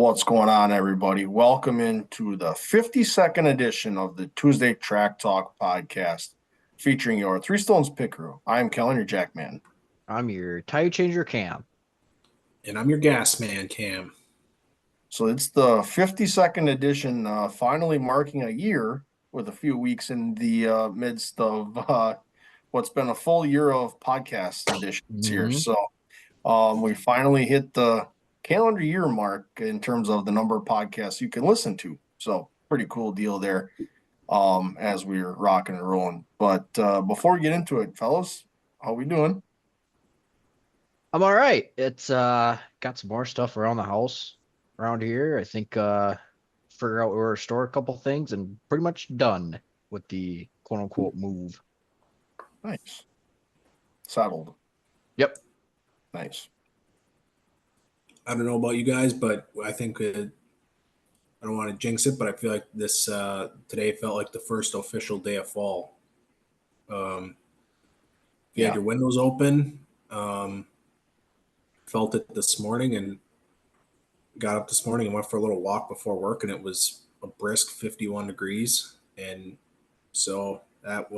What's going on, everybody? Welcome into the 52nd edition of the Tuesday Track Talk podcast, featuring your Three Stones Pit Crew. I'm Kellen, your Jackman. I'm your tire changer, Cam. And I'm your gas man, Cam. So it's the 52nd edition, finally marking a year with a few weeks in the midst of what's been a full year of podcast editions here. So we finally hit the calendar year mark in terms of the number of podcasts you can listen to. So pretty cool deal there as we're rocking and rolling. But before we get into it, fellas, how we doing? I'm all right. It's got some more stuff around the house around here. I think figure out where to store a couple things and pretty much done with the quote unquote move. Nice. Settled. Yep. Nice. I don't know about you guys, but I think I don't want to jinx it, but I feel like this today felt like the first official day of fall. You had your windows open, felt it this morning, and got up this morning and went for a little walk before work, and it was a brisk 51 degrees, and so that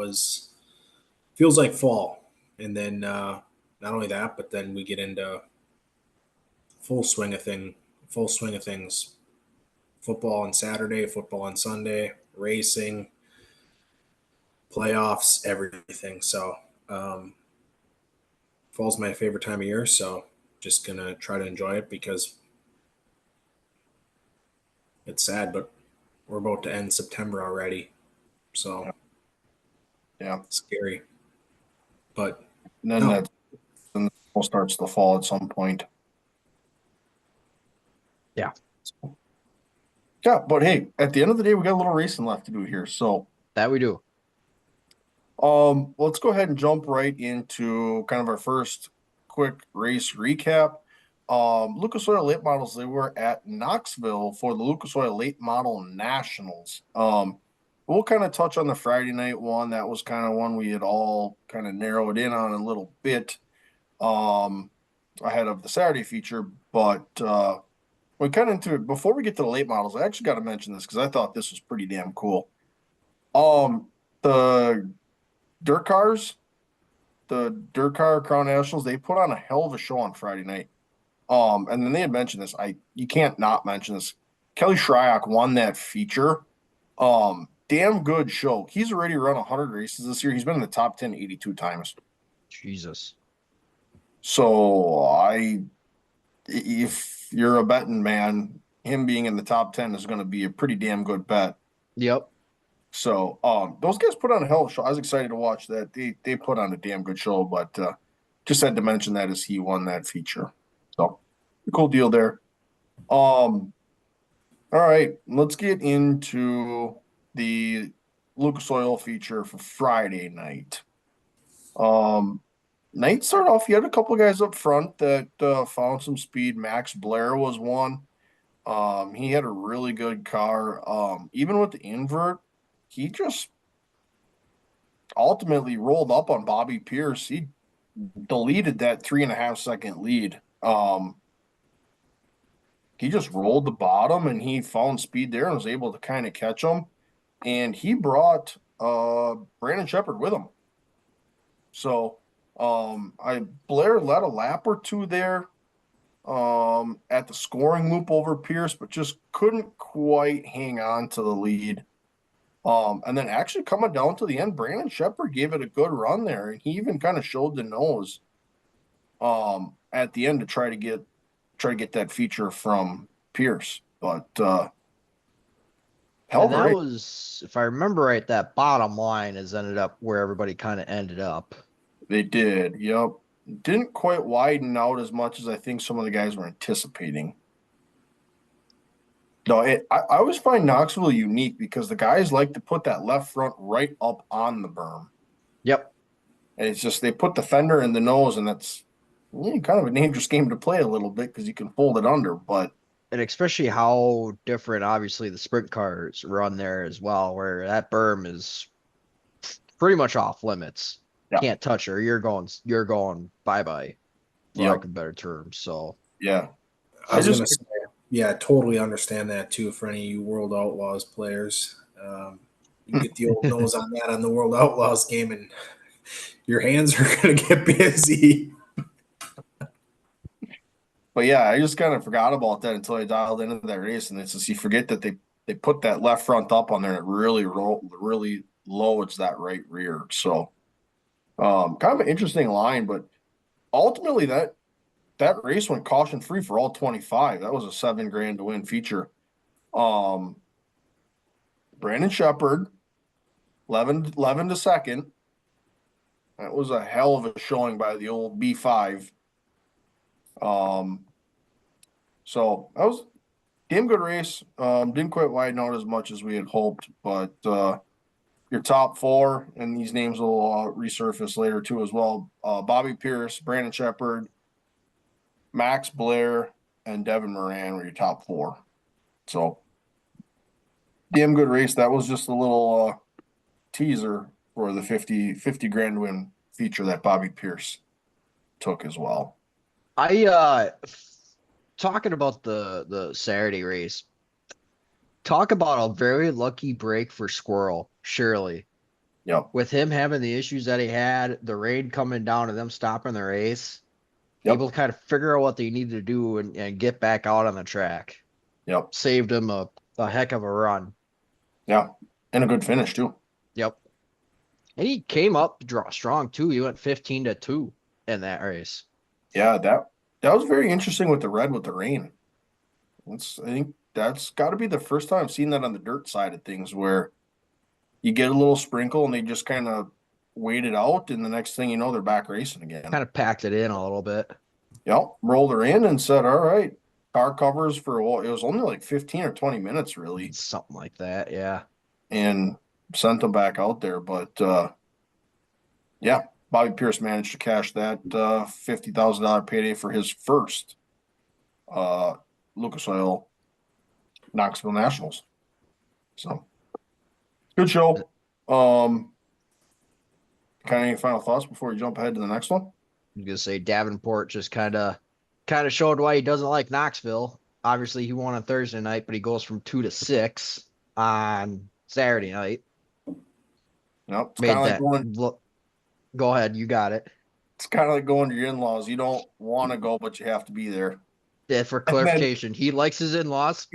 feels like fall. And then not only that, but then we get into full swing of things. Football on Saturday, football on Sunday, racing, playoffs, everything. So fall's my favorite time of year. So just gonna try to enjoy it because it's sad, but we're about to end September already. So yeah, scary. But then then starts to fall at some point. Yeah. Yeah, but hey, at the end of the day, we got a little racing left to do here. So that we do. Let's go ahead and jump right into kind of our first quick race recap. Lucas Oil Late Models, they were at Knoxville for the Lucas Oil Late Model Nationals. We'll kind of touch on the Friday night one. That was kind of one we had all kind of narrowed in on a little bit ahead of the Saturday feature. But we kind of into it. Before we get to the late models, I actually got to mention this because I thought this was pretty damn cool. The dirt cars, the dirt car Crown Nationals, they put on a hell of a show on Friday night. And then they had mentioned this. You can't not mention this. Kelly Shryock won that feature. Damn good show. He's already run 100 races this year. He's been in the top 10 82 times. Jesus. So if you're a betting man, him being in the top 10 is going to be a pretty damn good bet. Yep. So those guys put on a hell of a show. I was excited to watch that. They put on a damn good show, but just had to mention that as he won that feature. So cool deal there. All right, let's get into the Lucas Oil feature for Friday night. Night started off, you had a couple of guys up front that found some speed. Max Blair was one. He had a really good car. Even with the invert, he just ultimately rolled up on Bobby Pierce. He deleted that 3.5 second lead. He just rolled the bottom and he found speed there and was able to kind of catch him. And he brought Brandon Shepard with him. So Blair led a lap or two there at the scoring loop over Pierce, but just couldn't quite hang on to the lead. And then actually coming down to the end, Brandon Shepard gave it a good run there, and he even kind of showed the nose at the end to try to get that feature from Pierce. But and that was, if I remember right, that bottom line has ended up where everybody kind of ended up. They did, yep. Didn't quite widen out as much as I think some of the guys were anticipating. No, I always find Knoxville unique because the guys like to put that left front right up on the berm. Yep. And it's just they put the fender in the nose, and that's kind of a dangerous game to play a little bit because you can fold it under. But and especially how different, obviously, the sprint cars run there as well, where that berm is pretty much off limits. Yeah. Can't touch her. You're going bye-bye, for lack of better terms. So I was gonna say, Yeah, I totally understand that too. For any of you World Outlaws players, you get the old nose on that on the World Outlaws game, and your hands are going to get busy. But yeah, I just kind of forgot about that until I dialed into that race, and it's just you forget that they put that left front up on there, and it really loads that right rear. So kind of an interesting line, but ultimately that race went caution free for all 25. That was a $7,000 to win feature. Um, Brandon Shepard, 11 to second. That was a hell of a showing by the old B5. So that was damn good race. Didn't quite widen out as much as we had hoped, but your top four, and these names will resurface later too as well. Bobby Pierce, Brandon Shepard, Max Blair, and Devin Moran were your top four. So damn good race. That was just a little teaser for the 50 grand win feature that Bobby Pierce took as well. I talking about the Saturday race. Talk about a very lucky break for Squirrel, surely. Yep. With him having the issues that he had, the rain coming down and them stopping the race, Yep. able to kind of figure out what they needed to do and get back out on the track. Yep. Saved him a heck of a run. Yeah. And a good finish too. Yep. And he came up draw strong too. He went 15-2 in that race. Yeah, that was very interesting with the red with the rain. I think that's got to be the first time I've seen that on the dirt side of things where you get a little sprinkle and they just kind of wait it out, and the next thing you know, they're back racing again. Kind of packed it in a little bit. Yep, rolled her in and said, "All right, car covers for it was only like 15 or 20 minutes, really, Something like that, yeah." and sent them back out there." But yeah, Bobby Pierce managed to cash that $50,000 payday for his first Lucas Oil Knoxville Nationals. So good show. Kind of any final thoughts before we jump ahead to the next one? I'm gonna say Davenport just kind of showed why he doesn't like Knoxville. Obviously, he won on Thursday night, but he goes from 2 to 6 on Saturday night. No, it's kind Made of like that going. look. Go ahead, you got it. It's kind of like going to your in-laws. You don't want to go, but you have to be there. Yeah, for And then, clarification, he likes his in-laws.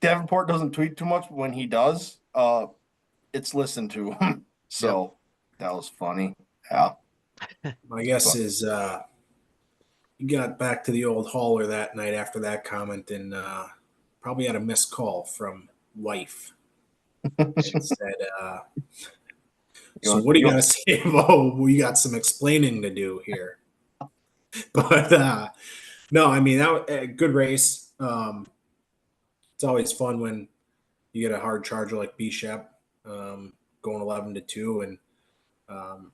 Davenport doesn't tweet too much, but when he does, it's listened to. So that was funny. Yeah. My guess is you got back to the old hauler that night after that comment and probably had a missed call from wife and said, so what do you got to say about we got some explaining to do here? But no, I mean, good race. It's always fun when you get a hard charger like B Shep going 11-2 and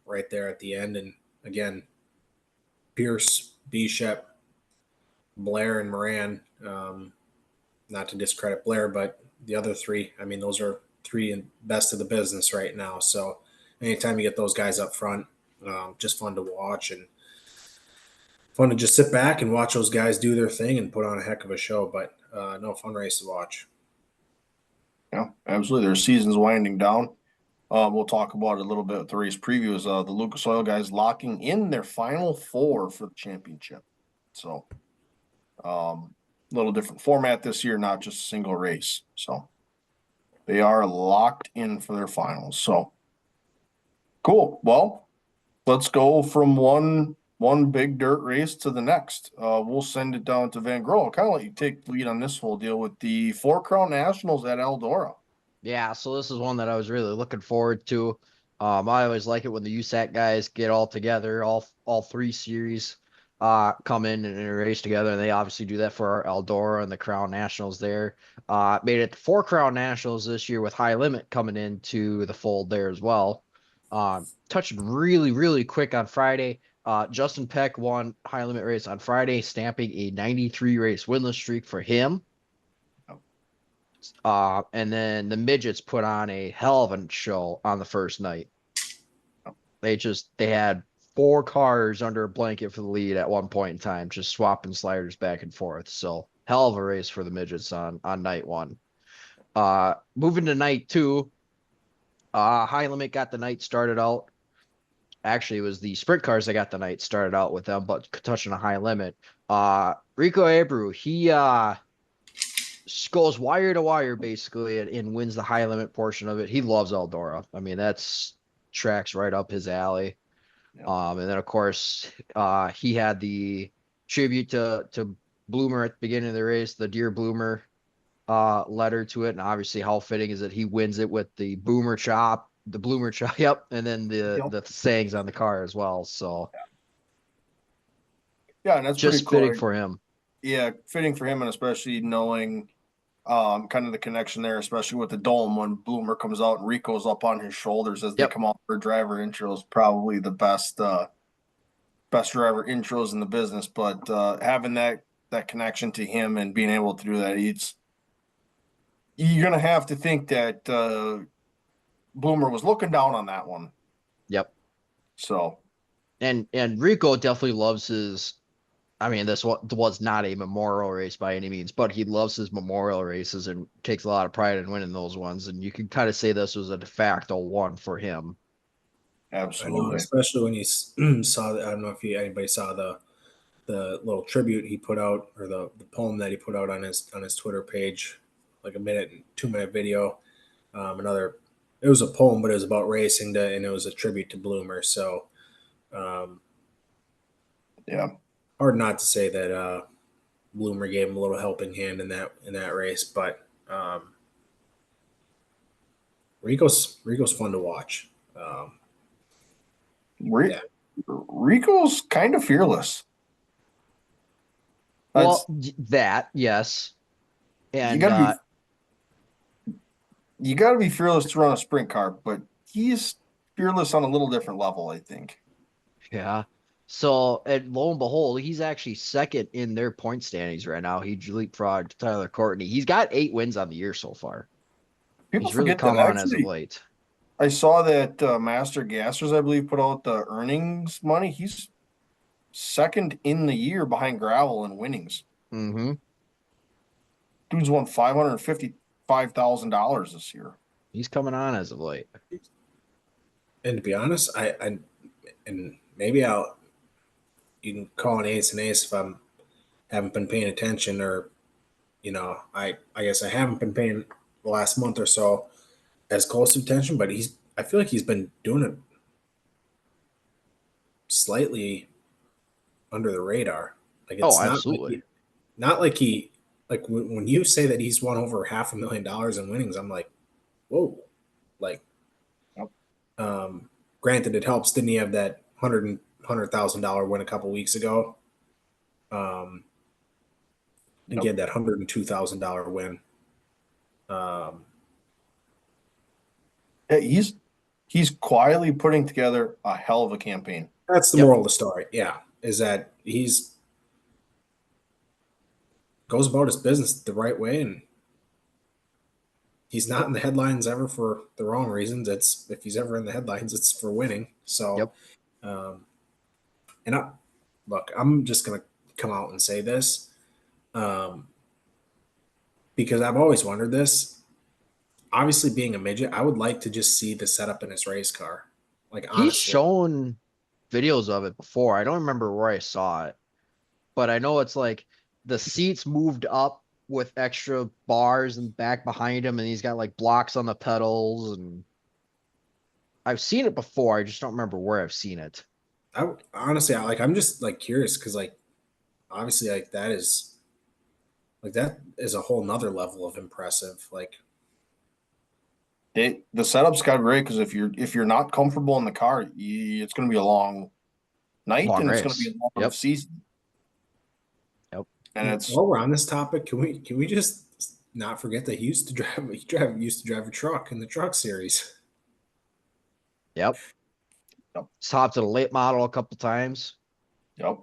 right there at the end. And again, Pierce, B Shep, Blair, and Moran. Not to discredit Blair, but the other three, I mean, those are three best of the business right now. So anytime you get those guys up front, just fun to watch and fun to just sit back and watch those guys do their thing and put on a heck of a show. But no, fun race to watch. Yeah, absolutely. Their season's winding down. We'll talk about it a little bit with the race previews. The Lucas Oil guys locking in their final four for the championship. So, a little different format this year, not just a single race. So, they are locked in for their finals. So, cool. Well, let's go from one big dirt race to the next. We'll send it down to Van Grohl. I'll kind of let you take the lead on this whole deal with the Four Crown Nationals at Eldora. Yeah, so this is one that I was really looking forward to. I always like it when the USAC guys get all together, all three series come in and race together, and they obviously do that for our Eldora and the Crown Nationals there. Made it 4 Crown Nationals this year with High Limit coming into the fold there as well. Touched really, really quick on Friday. Justin Peck won High Limit race on Friday, stamping a 93 race winless streak for him. And then the midgets put on a hell of a show on the first night. They had 4 cars under a blanket for the lead at one point in time, just swapping sliders back and forth. So hell of a race for the midgets on night 1. Moving to night 2, High Limit got the night started out. Actually, it was the sprint cars that got the night started out with them, but touching a High Limit. Rico Abreu, he goes wire to wire basically and wins the High Limit portion of it. He loves Eldora. I mean, that's tracks right up his alley. Yeah. And then of course, he had the tribute to Bloomer at the beginning of the race, the Dear Bloomer letter to it, and obviously how fitting is it he wins it with the Bloomer chop, yep, and then the sayings on the car as well. So Yeah, and that's pretty just cool. fitting for him. Yeah, fitting for him, and especially knowing kind of the connection there, especially with the dome when Bloomer comes out and Rico's up on his shoulders as they come out for driver intros. Probably the best driver intros in the business. But having that connection to him and being able to do that, you're gonna have to think that Bloomer was looking down on that one. Yep. So and Rico definitely loves his. I mean, this was not a memorial race by any means, but he loves his memorial races and takes a lot of pride in winning those ones. And you can kind of say this was a de facto one for him. absolutely, I know, especially when you saw. I don't know if anybody saw the little tribute he put out, or the poem that he put out on his Twitter page, like a 2-minute video. It was a poem, but it was about racing, and it was a tribute to Bloomer. So, yeah. Hard not to say that Bloomer gave him a little helping hand in that race, but Rico's fun to watch. Yeah. Rico's kind of fearless. Well, that yes, and you gotta be fearless to run a sprint car, but he's fearless on a little different level, I think. yeah. So, and lo and behold, he's actually second in their point standings right now. He leapfrogged Tyler Courtney. He's got 8 wins on the year so far. People He's really forget come that. on as of Actually, late. I saw that Master Gassers, I believe, put out the earnings money. He's second in the year behind Gravel in winnings. Mm-hmm. Dude's won $555,000 this year. He's coming on as of late. And to be honest, I and maybe you can call an ace if I haven't been paying attention, or I guess I haven't been paying the last month or so as close attention, but I feel like he's been doing it slightly under the radar. Like it's absolutely. not like when you say that he's won over $500,000 in winnings, I'm like, whoa. Like, granted, it helps. Didn't he have that $100,000 win a couple weeks ago? And he had that $102,000 win. Yeah, he's quietly putting together a hell of a campaign. That's the moral of the story. Yeah, is that he's goes about his business the right way, and he's not in the headlines ever for the wrong reasons. It's if he's ever in the headlines, it's for winning. So, and I'm just gonna come out and say this, because I've always wondered this. Obviously, being a midget, I would like to just see the setup in his race car. Like, honestly, he's shown videos of it before. I don't remember where I saw it, but I know it's like the seats moved up with extra bars and back behind him, and he's got like blocks on the pedals. And I've seen it before. I just don't remember where I've seen it. I'm just like curious because obviously that is a whole nother level of impressive. Like, The setup's got great because if you're not comfortable in the car, it's going to be a long night and race. it's going to be a long season. Yep. And while we're on this topic, can we just not forget that he used to drive a truck in the truck series? Yep. He's hopped in a late model a couple times. Yep.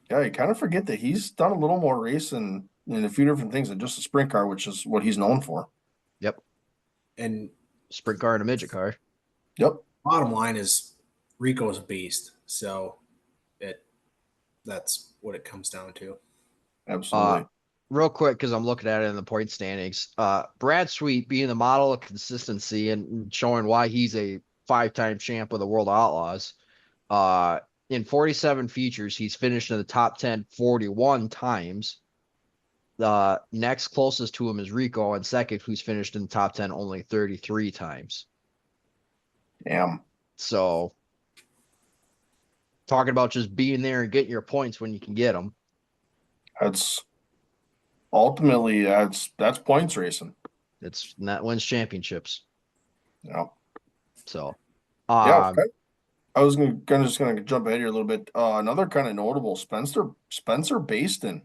Yeah, you kind of forget that he's done a little more racing in a few different things than just a sprint car, which is what he's known for. Yep. And sprint car and a midget car. Yep. Bottom line is, Rico's a beast. So that's what it comes down to. Absolutely. Real quick, because I'm looking at it in the point standings. Brad Sweet being the model of consistency and showing why he's a 5-time champ of the World Outlaws. In 47 features, he's finished in the top 10 41 times. The next closest to him is Rico, and second, who's finished in the top 10 only 33 times. Damn. So, talking about just being there and getting your points when you can get them. That's ultimately that's points racing. That wins championships. Yeah. So, Yeah. I was just gonna jump ahead here a little bit. Another kind of notable Spencer Baston.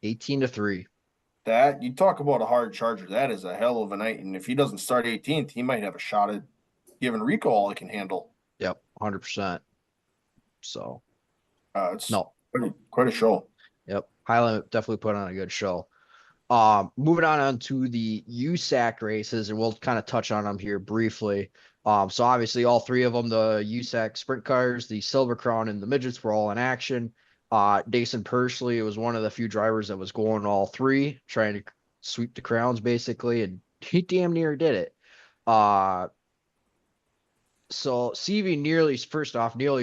18-3. That you talk about a hard charger. That is a hell of a night. And if he doesn't start 18th, he might have a shot at giving Rico all he can handle. Yep, 100%. So, It's no. quite a show. Yep. Highland definitely put on a good show. Moving on to the USAC races, and we'll kind of touch on them here briefly. So obviously all three of them, the USAC sprint cars, the Silver Crown, and the midgets were all in action. Dason Persley was one of the few drivers that was going all three, trying to sweep the crowns basically, and he damn near did it. So CV nearly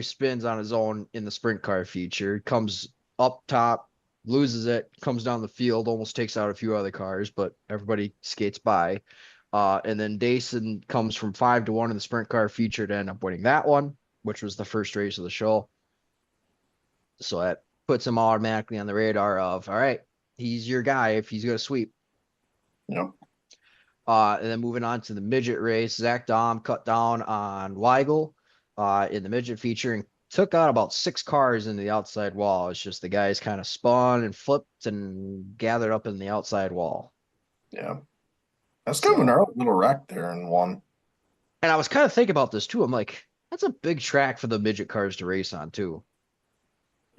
spins on his own in the sprint car feature, comes up top, loses it, comes down the field, almost takes out a few other cars, but everybody skates by. And then Dason comes from 5-1 in the sprint car feature to end up winning that one, which was the first race of the show. So that puts him automatically on the radar of, all right, he's your guy if he's going to sweep. Yep. And then moving on to the midget race, Zach Dahm cut down on Weigel in the midget feature and took out about 6 cars in the outside wall. It's just the guys kind of spun and flipped and gathered up in the outside wall. Yeah. That's kind of an gnarly little wreck there in one. And I was kind of thinking about this too. I'm like, that's a big track for the midget cars to race on too.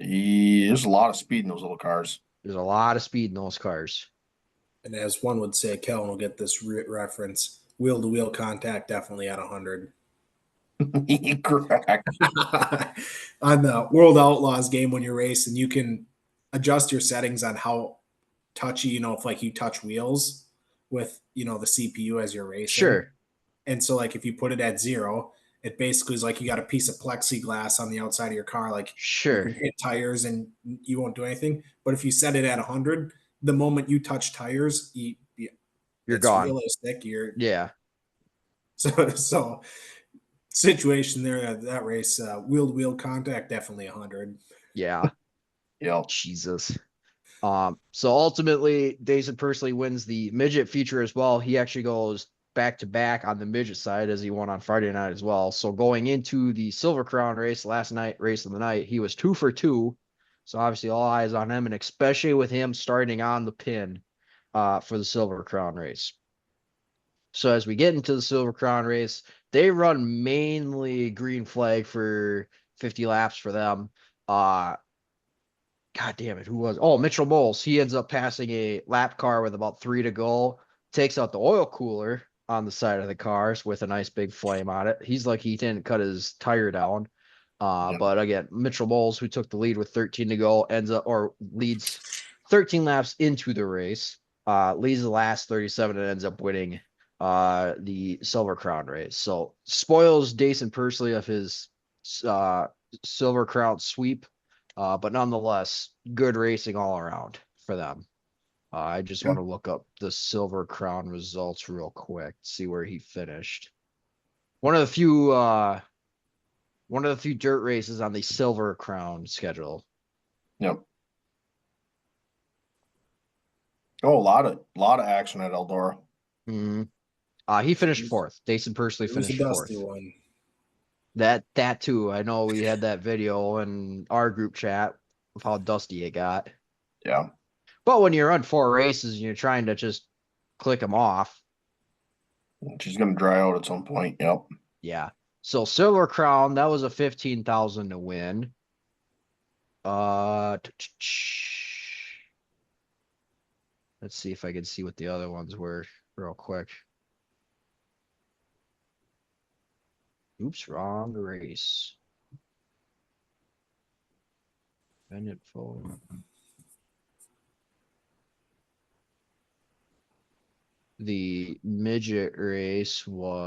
There's a lot of speed in those little cars. There's a lot of speed in those cars. And as one would say, Kellen will get this reference. Wheel to wheel contact definitely at 100. Correct. On the World Outlaws game when you're racing, you can adjust your settings on how touchy, if like you touch wheels with, the CPU as you're racing. Sure. And so like if you put it at 0, it basically is like you got a piece of plexiglass on the outside of your car. Like sure, you can hit tires and you won't do anything. But if you set it at 100, the moment you touch tires, you're gone. Realistic. Yeah. So situation there at that race, wheel to wheel contact, definitely 100. Yeah. Yeah. Jesus. So ultimately, Dason Persley wins the midget feature as well. He actually goes back to back on the midget side as he won on Friday night as well. So going into the Silver Crown race last night, race of the night, he was 2 for 2. So obviously all eyes on him, and especially with him starting on the pin for the Silver Crown race. So as we get into the Silver Crown race, they run mainly green flag for 50 laps for them. God damn it, who was? Oh, Mitchell Moles. He ends up passing a lap car with about 3 to go, takes out the oil cooler on the side of the cars with a nice big flame on it. He's like he didn't cut his tire down. But again, Mitchell Moles, who took the lead with 13 to go, leads 13 laps into the race, leads the last 37 and ends up winning the Silver Crown race. So spoils Dason Persley of his Silver Crown sweep. But nonetheless, good racing all around for them. I just want to look up the Silver Crown results real quick, see where he finished. One of the few dirt races on the Silver Crown schedule. Yep. Oh, a lot of action at Eldora. Mm-hmm. He finished 4th. Dason Persley finished 4th. One. That too. I know we had that video in our group chat of how dusty it got. Yeah. But when you're on 4 races and you're trying to just click them off, she's going to dry out at some point. Yep. Yeah. So Silver Crown, that was a 15,000 to win. Let's see if I can see what the other ones were real quick. Oops, wrong race. Bennett full. The midget race was.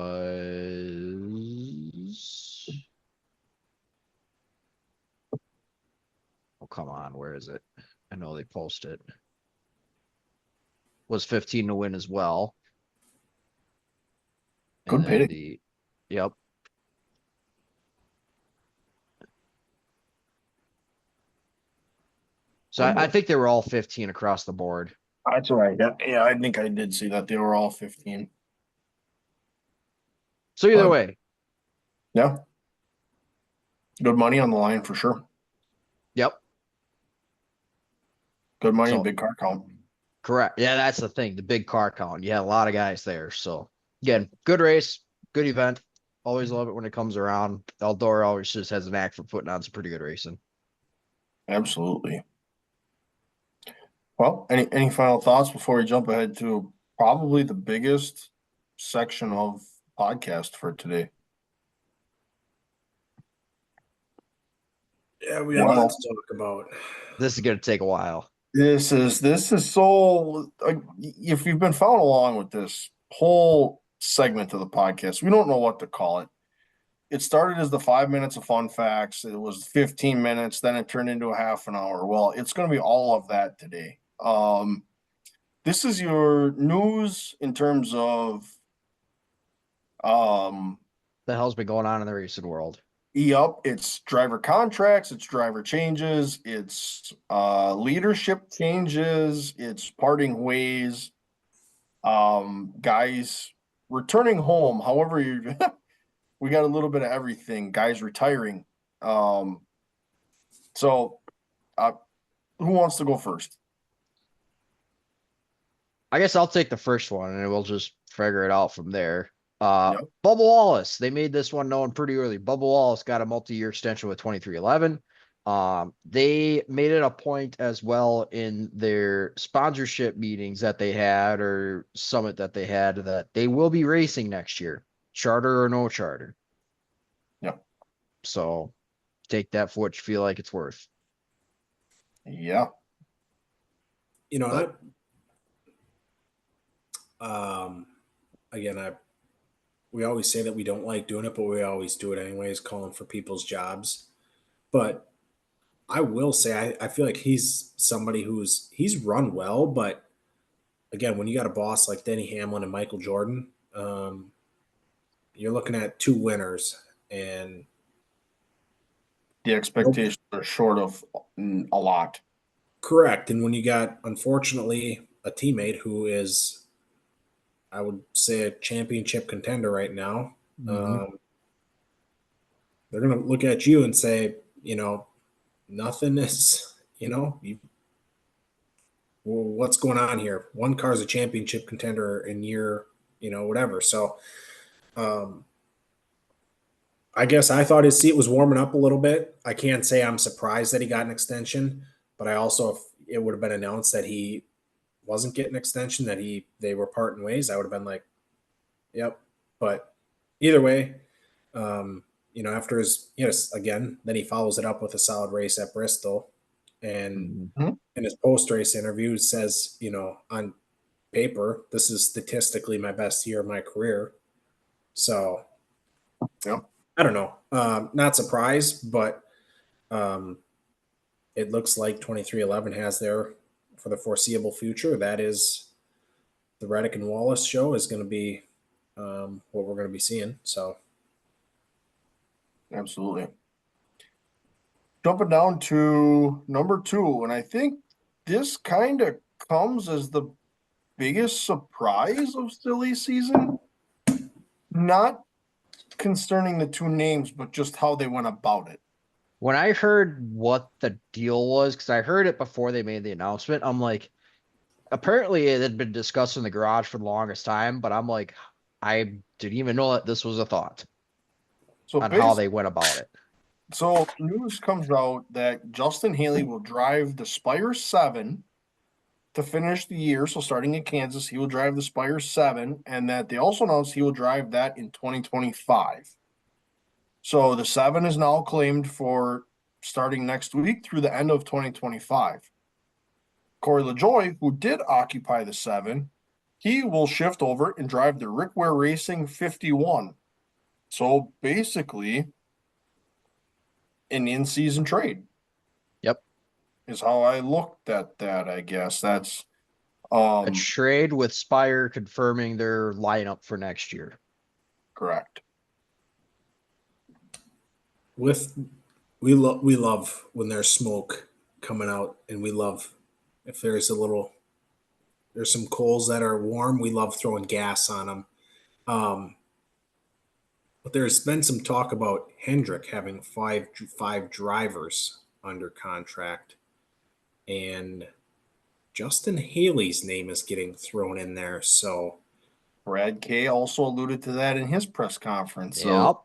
Oh, come on. Where is it? I know they posted it. Was 15 to win as well. And Good then pitting. yep. So I think they were all 15 across the board. That's right. Yeah, I think I did see that they were all 15. So either But way, yeah, good money on the line for sure. yep. Good money and So big car count. correct. Yeah, that's the thing. The big car count. You had a lot of guys there. So again, good race, good event. Always love it when it comes around. Eldora always just has an act for putting on some pretty good racing. Absolutely. Well, any final thoughts before we jump ahead to probably the biggest section of podcast for today? Yeah, we got a lot to talk about. This is going to take a while. This is so if you've been following along with this whole segment of the podcast, we don't know what to call it. It started as the 5 minutes of fun facts. It was 15 minutes, then it turned into a half an hour. Well, it's going to be all of that today. This is your news in terms of The hell's been going on in the racing world? it's driver contracts, it's driver changes, it's leadership changes, it's parting ways, guys returning home. However, you we got a little bit of everything. Guys retiring. So who wants to go first? I guess I'll take the first one and we'll just figure it out from there. Yep. Bubba Wallace, they made this one known pretty early. Bubba Wallace got a multi-year extension with 2311. They made it a point as well in their sponsorship meetings that they had or summit that they had that they will be racing next year, charter or no charter. Yep. So take that for what you feel like it's worth. Yeah. You know, again, we always say that we don't like doing it, but we always do it anyways, calling for people's jobs. But I will say, I feel like he's somebody he's run well, but again, when you got a boss like Denny Hamlin and Michael Jordan, you're looking at two winners, and The expectations are short of a lot. correct. And when you got, unfortunately, a teammate who is, I would say, a championship contender right now, they're going to look at you and say, nothing is, well, what's going on here? One car is a championship contender in year, whatever. So, I guess I thought his seat was warming up a little bit. I can't say I'm surprised that he got an extension, but I also, if it would have been announced that he wasn't getting an extension, that they were parting ways, I would have been like, yep. But either way, after again, then he follows it up with a solid race at Bristol, and in his post race interview says, on paper, this is statistically my best year of my career. So, Yep. I don't know. Not surprised, but it looks like 2311 has there for the foreseeable future. That is the Reddick and Wallace show is going to be what we're going to be seeing. So, Absolutely. Jumping down to number 2, and I think this kind of comes as the biggest surprise of silly season. Not concerning the two names, but just how they went about it. When I heard what the deal was, because I heard it before they made the announcement, I'm like, apparently it had been discussed in the garage for the longest time, but I'm like, I didn't even know that this was a thought on how they went about it. So news comes out that Justin Haley will drive the Spire 7 to finish the year. So starting in Kansas, he will drive the Spire 7, and that they also announced he will drive that in 2025. So the 7 is now claimed for starting next week through the end of 2025. Corey LaJoy, who did occupy the 7, he will shift over and drive the Rick Ware Racing 51. So basically, an in-season trade. Yep. Is how I looked at that, I guess. That's A trade with Spire confirming their lineup for next year. correct. We love when there's smoke coming out, and we love if there's some coals that are warm. We love throwing gas on them. But there's been some talk about Hendrick having five drivers under contract, and Justin Haley's name is getting thrown in there. So Brad Kay also alluded to that in his press conference. Yep. So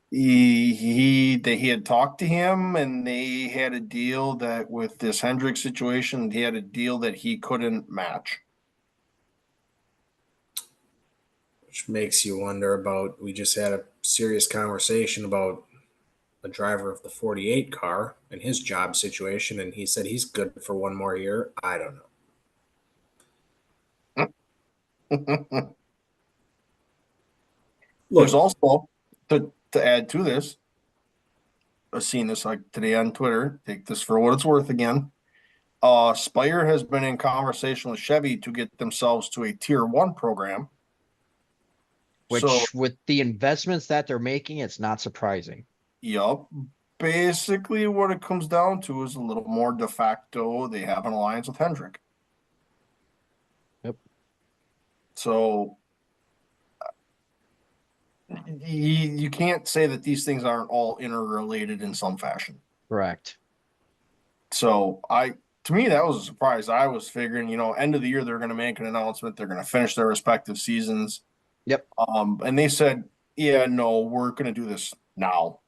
he had talked to him, and they had a deal that with this Hendrick situation, he had a deal that he couldn't match. which makes you wonder about. We just had a serious conversation about a driver of the 48 car and his job situation, and he said he's good for one more year. I don't know. There's Look, also to add to this. I've seen this like today on Twitter. Take this for what it's worth again. Spire has been in conversation with Chevy to get themselves to a tier 1 program. Which, So, with the investments that they're making, it's not surprising. yup. Basically, what it comes down to is a little more de facto. They have an alliance with Hendrick. Yep. So, you can't say that these things aren't all interrelated in some fashion. Correct. So, to me, that was a surprise. I was figuring, end of the year, they're going to make an announcement. They're going to finish their respective seasons. Yep. And they said, yeah, no, we're going to do this now.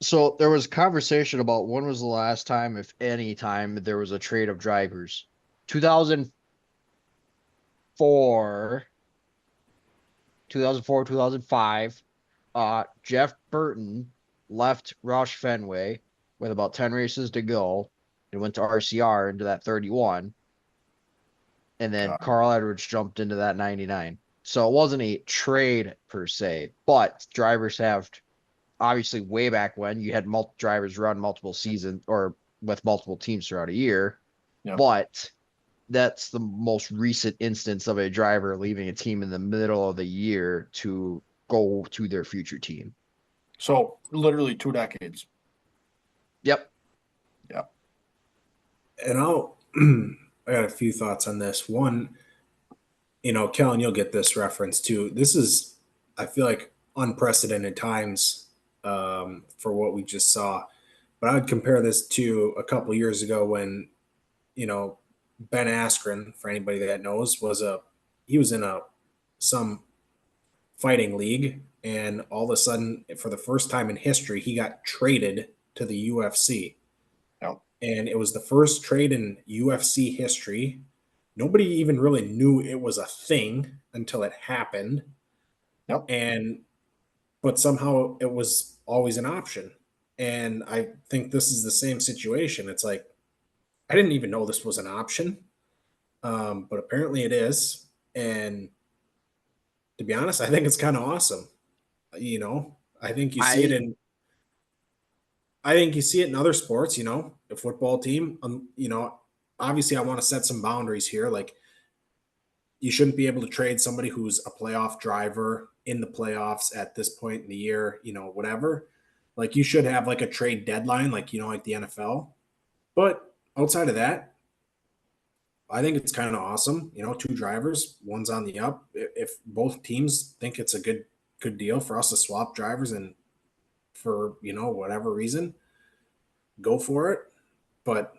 So there was conversation about when was the last time, if any time, there was a trade of drivers. 2004, 2005. Jeff Burton left Roush Fenway with about 10 races to go and went to RCR into that 31. And then Carl Edwards jumped into that 99. So it wasn't a trade per se, but drivers have obviously way back when you had multiple drivers run multiple seasons or with multiple teams throughout a year. Yep. But that's the most recent instance of a driver leaving a team in the middle of the year to go to their future team. So literally 2 decades. Yep. Yep. And I got a few thoughts on this. One, Kellen, you'll get this reference too. This is, I feel like, unprecedented times for what we just saw. But I would compare this to a couple years ago when, Ben Askren, for anybody that knows, he was in some fighting league, and all of a sudden, for the first time in history, he got traded to the UFC. Yep. And it was the first trade in UFC history. Nobody even really knew it was a thing until it happened. Yep. But somehow it was always an option. And I think this is the same situation. It's like, I didn't even know this was an option, but apparently it is. And to be honest, I think it's kind of awesome. I think you see it in. I think you see it in other sports. A football team. Obviously, I want to set some boundaries here. Like, you shouldn't be able to trade somebody who's a playoff driver in the playoffs at this point in the year. Whatever. Like, you should have like a trade deadline, like like the NFL. But outside of that, I think it's kind of awesome. 2 drivers, one's on the up. If both teams think it's a good deal for us to swap drivers and for whatever reason, go for it. But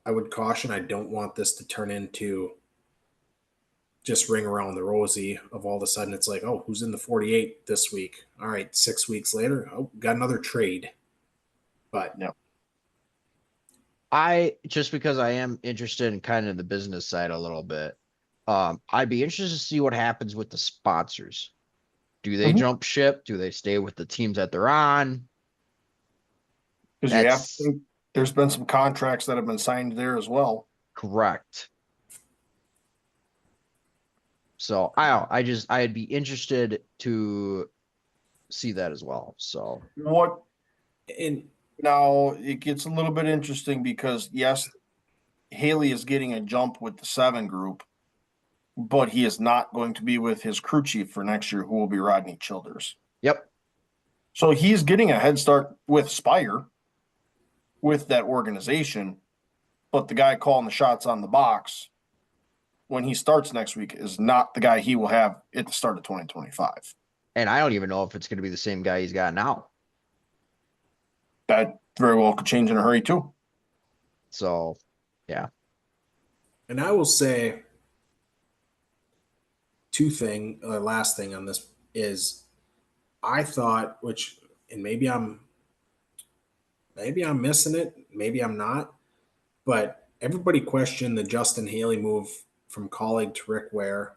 I would caution, I don't want this to turn into just ring around the rosy of all of a sudden it's like, oh, who's in the 48 this week? All right, 6 weeks later, oh, got another trade. But no. Just because I am interested in kind of the business side a little bit, I'd be interested to see what happens with the sponsors. Do they Mhm. jump ship? Do they stay with the teams that they're on? Because you have to That's think there's been some contracts that have been signed there as well. correct. So I don't know. I'd be interested to see that as well. So What And now it gets a little bit interesting because yes, Haley is getting a jump with the 7 group, but he is not going to be with his crew chief for next year, who will be Rodney Childers. yep. So he's getting a head start with Spire, with that organization, but the guy calling the shots on the box when he starts next week is not the guy he will have at the start of 2025. And I don't even know if it's going to be the same guy he's got now. That very well could change in a hurry too. So yeah. And I will say last thing on this is I thought, and maybe I'm missing it, maybe I'm not, but everybody questioned the Justin Haley move from colleague to Rick Ware.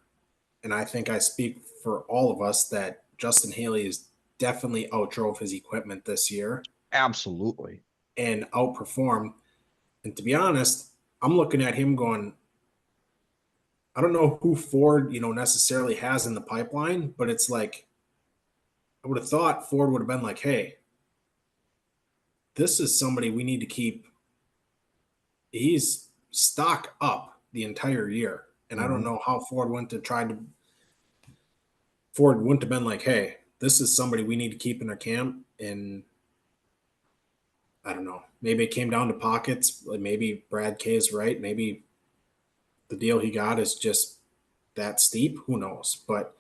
And I think I speak for all of us that Justin Haley is definitely outdrove his equipment this year Absolutely. and outperformed. And to be honest, I'm looking at him going, I don't know who Ford, necessarily has in the pipeline, but it's like I would have thought Ford would have been like, hey, this is somebody we need to keep. He's stock up the entire year. And I don't know how Ford wouldn't have been like, hey, this is somebody we need to keep in our camp. And I don't know. Maybe it came down to pockets. Like maybe Brad K is right. Maybe the deal he got is just that steep. Who knows? But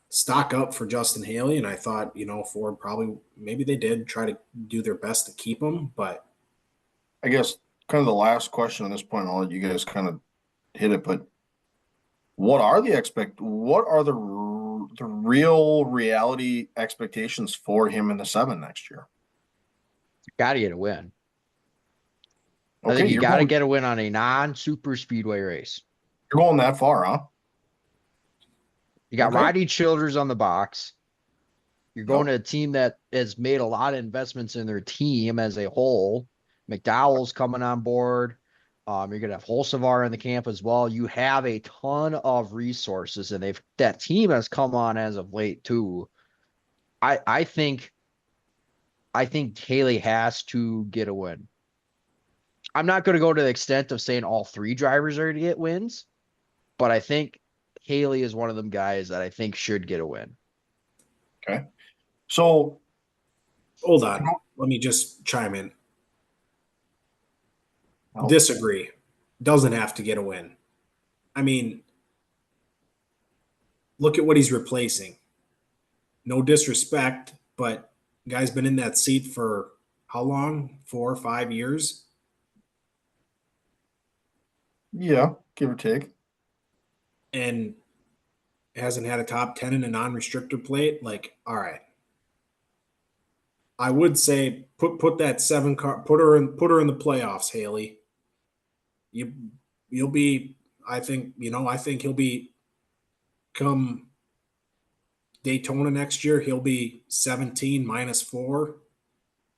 stock up for Justin Haley. And I thought, Ford probably, maybe they did try to do their best to keep him. But I guess kind of the last question on this point, I'll let you guys kind of hit it, but what are the real reality expectations for him in the 7 next year? Got to get a win. I Okay, think you got to get a win on a non-super speedway race. you're going that far, huh? You got Okay. Rodney Childers on the box. You're going Yep. to a team that has made a lot of investments in their team as a whole. McDowell's coming on board. You're going to have Holsevar in the camp as well. You have a ton of resources, and that team has come on as of late too. I think Haley has to get a win. I'm not going to go to the extent of saying all 3 drivers are going to get wins, but I think Haley is one of them guys that I think should get a win. Okay. So hold on. Let me just chime in. Oh. Disagree. Doesn't have to get a win. I mean, look at what he's replacing. No disrespect, but guy's been in that seat for how long? 4 or 5 years? Yeah, give or take. And hasn't had a top 10 in a non-restrictor plate. Like, all right. I would say put that 7 car, put her in the playoffs, Haley. You'll be, I think he'll be come Daytona next year, he'll be 17 -4.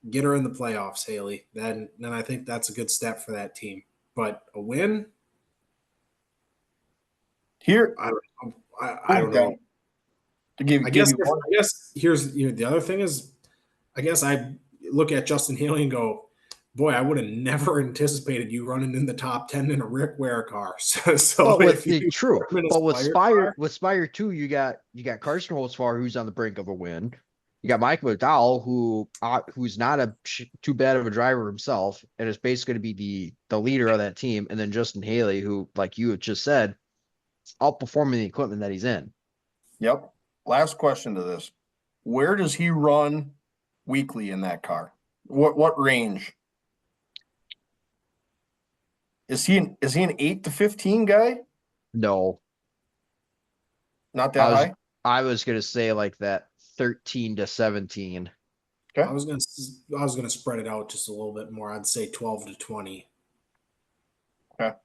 Get her in the playoffs, Haley. Then I think that's a good step for that team. But a win, Here, I don't know. to give I give guess you one. here's the other thing is, I guess I look at Justin Haley and go, boy, I would have never anticipated you running in the top 10 in a Rick Ware car. So But if you true, put him in a but with Spire Spire too, you got Carson Holzfar, who's on the brink of a win. You got Mike McDowell, who's not too bad of a driver himself, and is basically going to be the leader of that team. And then Justin Haley, who, like you had just said, is outperforming the equipment that he's in. Yep. Last question to this. Where does he run weekly in that car? What range? Is he an 8 to 15 guy? No, Not that high? I was going to say like that 13 to 17. Okay. I was gonna spread it out just a little bit more. I'd say 12 to 20. Okay.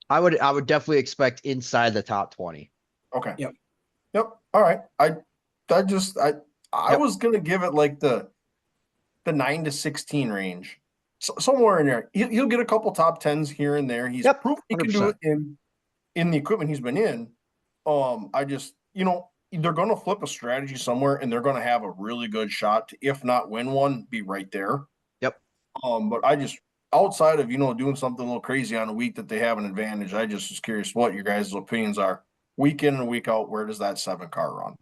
I would definitely expect inside the top 20. Okay. Yep. Yep. All right. I Yep. was gonna give it like the 9 to 16 range, somewhere in there. He'll get a couple top tens here and there. He's Yep. proven he can do it 100%. in the equipment he's been in. I just, they're going to flip a strategy somewhere, and they're going to have a really good shot to, if not win one, be right there. Yep. But I just, outside of doing something a little crazy on a week that they have an advantage, I just was curious what your guys' opinions are. Week in and week out, where does that 7 car run?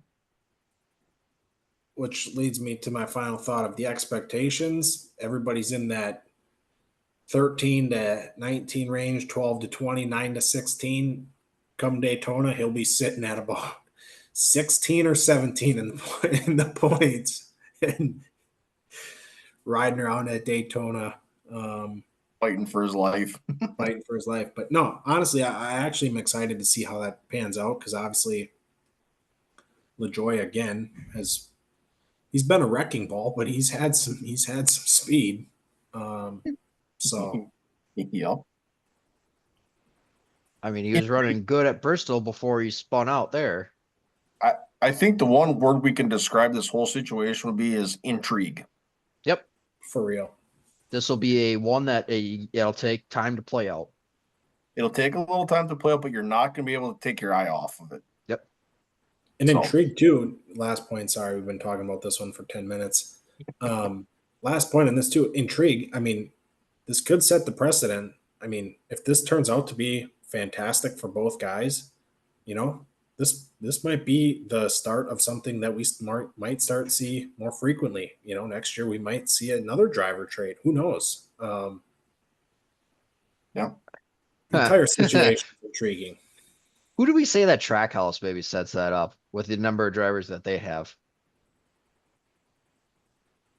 Which leads me to my final thought of the expectations. Everybody's in that 13 to 19 range, 12 to 20, 9 to 16. Come Daytona, he'll be sitting at about 16 or 17 in the points and riding around at Daytona, Fighting for his life. fighting for his life. But no, honestly, I actually am excited to see how that pans out because obviously LaJoy again he's been a wrecking ball, but he's had some speed. So Yep. I mean, he was running good at Bristol before he spun out there. I think the one word we can describe this whole situation would be is intrigue. Yep. for real. This will be a one that it'll take time to play out. It'll take a little time to play out, but you're not going to be able to take your eye off of it. Yep. And So- intrigue too. Last point. Sorry, we've been talking about this one for 10 minutes. Last point on this too. Intrigue. I mean, this could set the precedent. I mean, if this turns out to be fantastic for both guys, this might be the start of something that we might start to see more frequently. Next year we might see another driver trade. Who knows? Yeah. The entire situation is intriguing. Who do we say that Trackhouse maybe sets that up with the number of drivers that they have?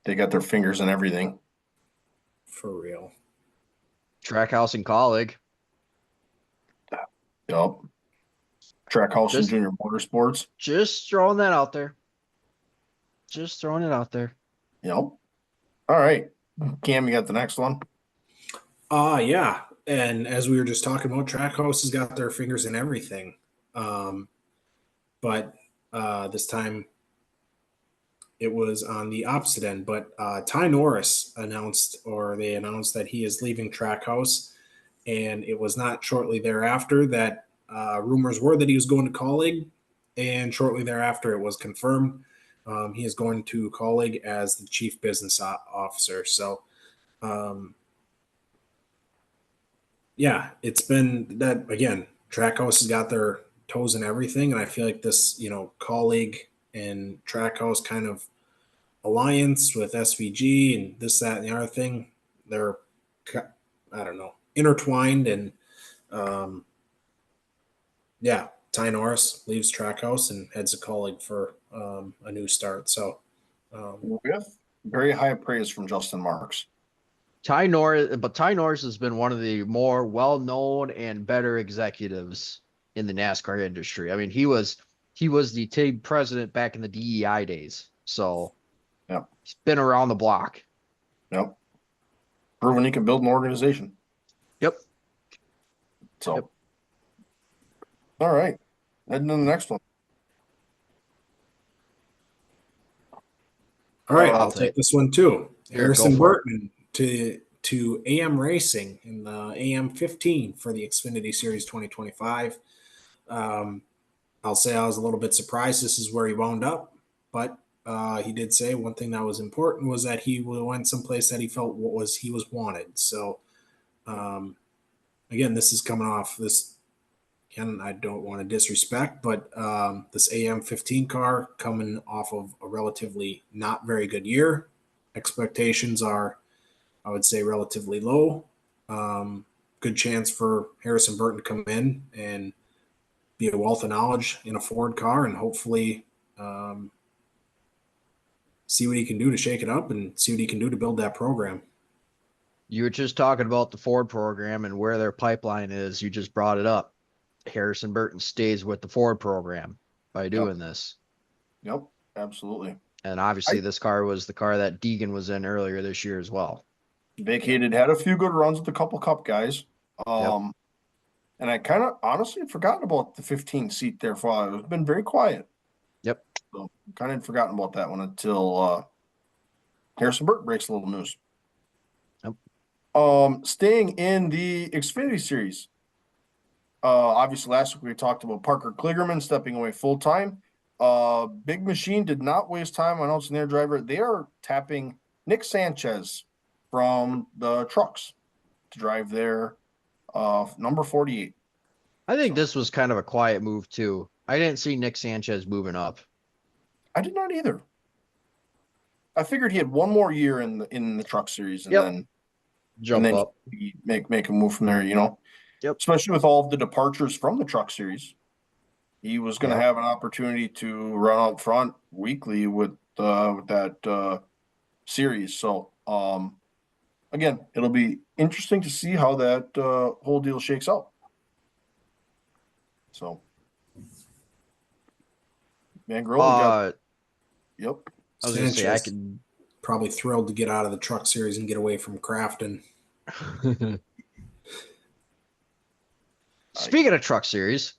They got their fingers in everything. For real. Trackhouse and Colleague. Yep. Trackhouse and Just- Junior Motorsports. Just throwing that out there. Just throwing it out there. Yep. All right. Cam, you got the next one? Yeah. And as we were just talking about, Trackhouse has got their fingers in everything. But this time it was on the opposite end. But Ty Norris announced that he is leaving Trackhouse. And it was not shortly thereafter that rumors were that he was going to Colleague. And shortly thereafter, it was confirmed. He is going to Colleague as the chief business officer. So, yeah, it's been that again. Trackhouse has got their toes in everything, and I feel like this, Colleague and Trackhouse kind of alliance with SVG and this, that, and the other thing, they're, I don't know, intertwined. And yeah, Ty Norris leaves Trackhouse and heads to Colleague for a new start. So, With very high praise from Justin Marks. Ty Norris has been one of the more well-known and better executives in the NASCAR industry. I mean, he was the team president back in the DEI days. So Yep. He's been around the block. Yep. Proven he can build an organization. Yep. So, Yep. All right. Heading to the next one. all right, I'll I'll take take- this one too. Here, Harrison go for it. Burton to AM Racing in the AM 15 for the Xfinity Series 2025. I'll say I was a little bit surprised this is where he wound up, but he did say one thing that was important was that he went someplace that he felt he was wanted. So again, this is coming off this. Again, I don't want to disrespect, but this AM 15 car coming off of a relatively not very good year. Expectations are, I would say, relatively low. Good chance for Harrison Burton to come in and be a wealth of knowledge in a Ford car and hopefully see what he can do to shake it up and see what he can do to build that program. You were just talking about the Ford program and where their pipeline is. You just brought it up. Harrison Burton stays with the Ford program by doing this. Yep. Absolutely. And obviously this car was the car that Deegan was in earlier this year as well. Vacated, had a few good runs with a couple Cup guys. And I kind of honestly forgotten about the 15 seat there for a while. It's been very quiet. So kind of forgotten about that one until Harrison Burke breaks a little news. Yep. Staying in the Xfinity series. Obviously last week we talked about Parker Kligerman stepping away full time. Big Machine did not waste time announcing their driver. They are tapping Nick Sanchez from the trucks to drive their number 48. I think this was kind of a quiet move too. I didn't see Nick Sanchez moving up. I did not either. I figured he had one more year in the truck series and Yep. then Jump up. he make a move from there, you know. Yep. Especially with all of the departures from the truck series. He was going to Yep. have an opportunity to run out front weekly with that series. So again, it'll be interesting to see how that whole deal shakes out. So, man, Grove, we got. Yep. I was gonna say I Sanchez could. probably thrilled to get out of the truck series and get away from Crafton. Speaking of truck series,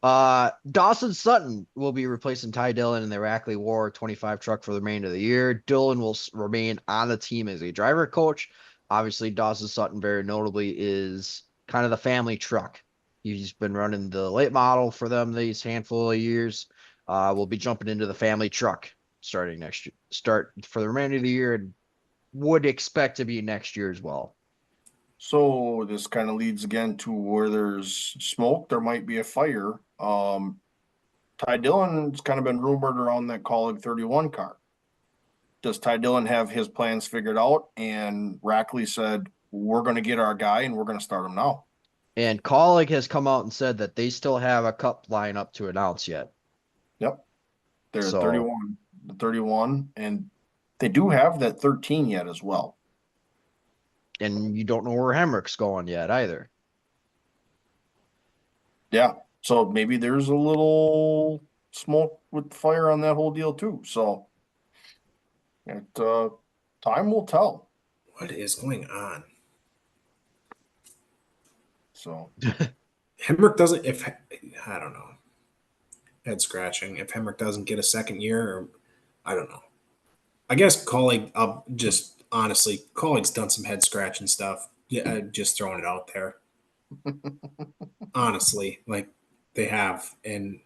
Dawson Sutton will be replacing Ty Dillon in the Rackley War 25 truck for the remainder of the year. Dillon will remain on the team as a driver coach. Obviously, Dawson Sutton, very notably, is kind of the family truck. He's been running the late model for them these handful of years. Will be jumping into the family truck starting next year. Start for the remainder of the year, and would expect to be next year as well. So this kind of leads again to where there's smoke, there might be a fire. Ty Dillon's kind of been rumored around that Colleague 31 car. Does Ty Dillon have his plans figured out? And Rackley said, we're going to get our guy and we're going to start him now. And Colleague has come out and said that they still have a cup lineup to announce yet. Yep. They're So- 31, and they do have that 13 yet as well. And you don't know where Hemrick's going yet either. Yeah. So maybe there's a little smoke with fire on that whole deal too. So time will tell. What is going on? So Hemrick doesn't. If I don't know, head scratching. If Hemrick doesn't get a second year, or I don't know. I guess Colleague. I'll just honestly, Colleague's done some head scratching stuff. Yeah, just throwing it out there. Honestly, like they have, and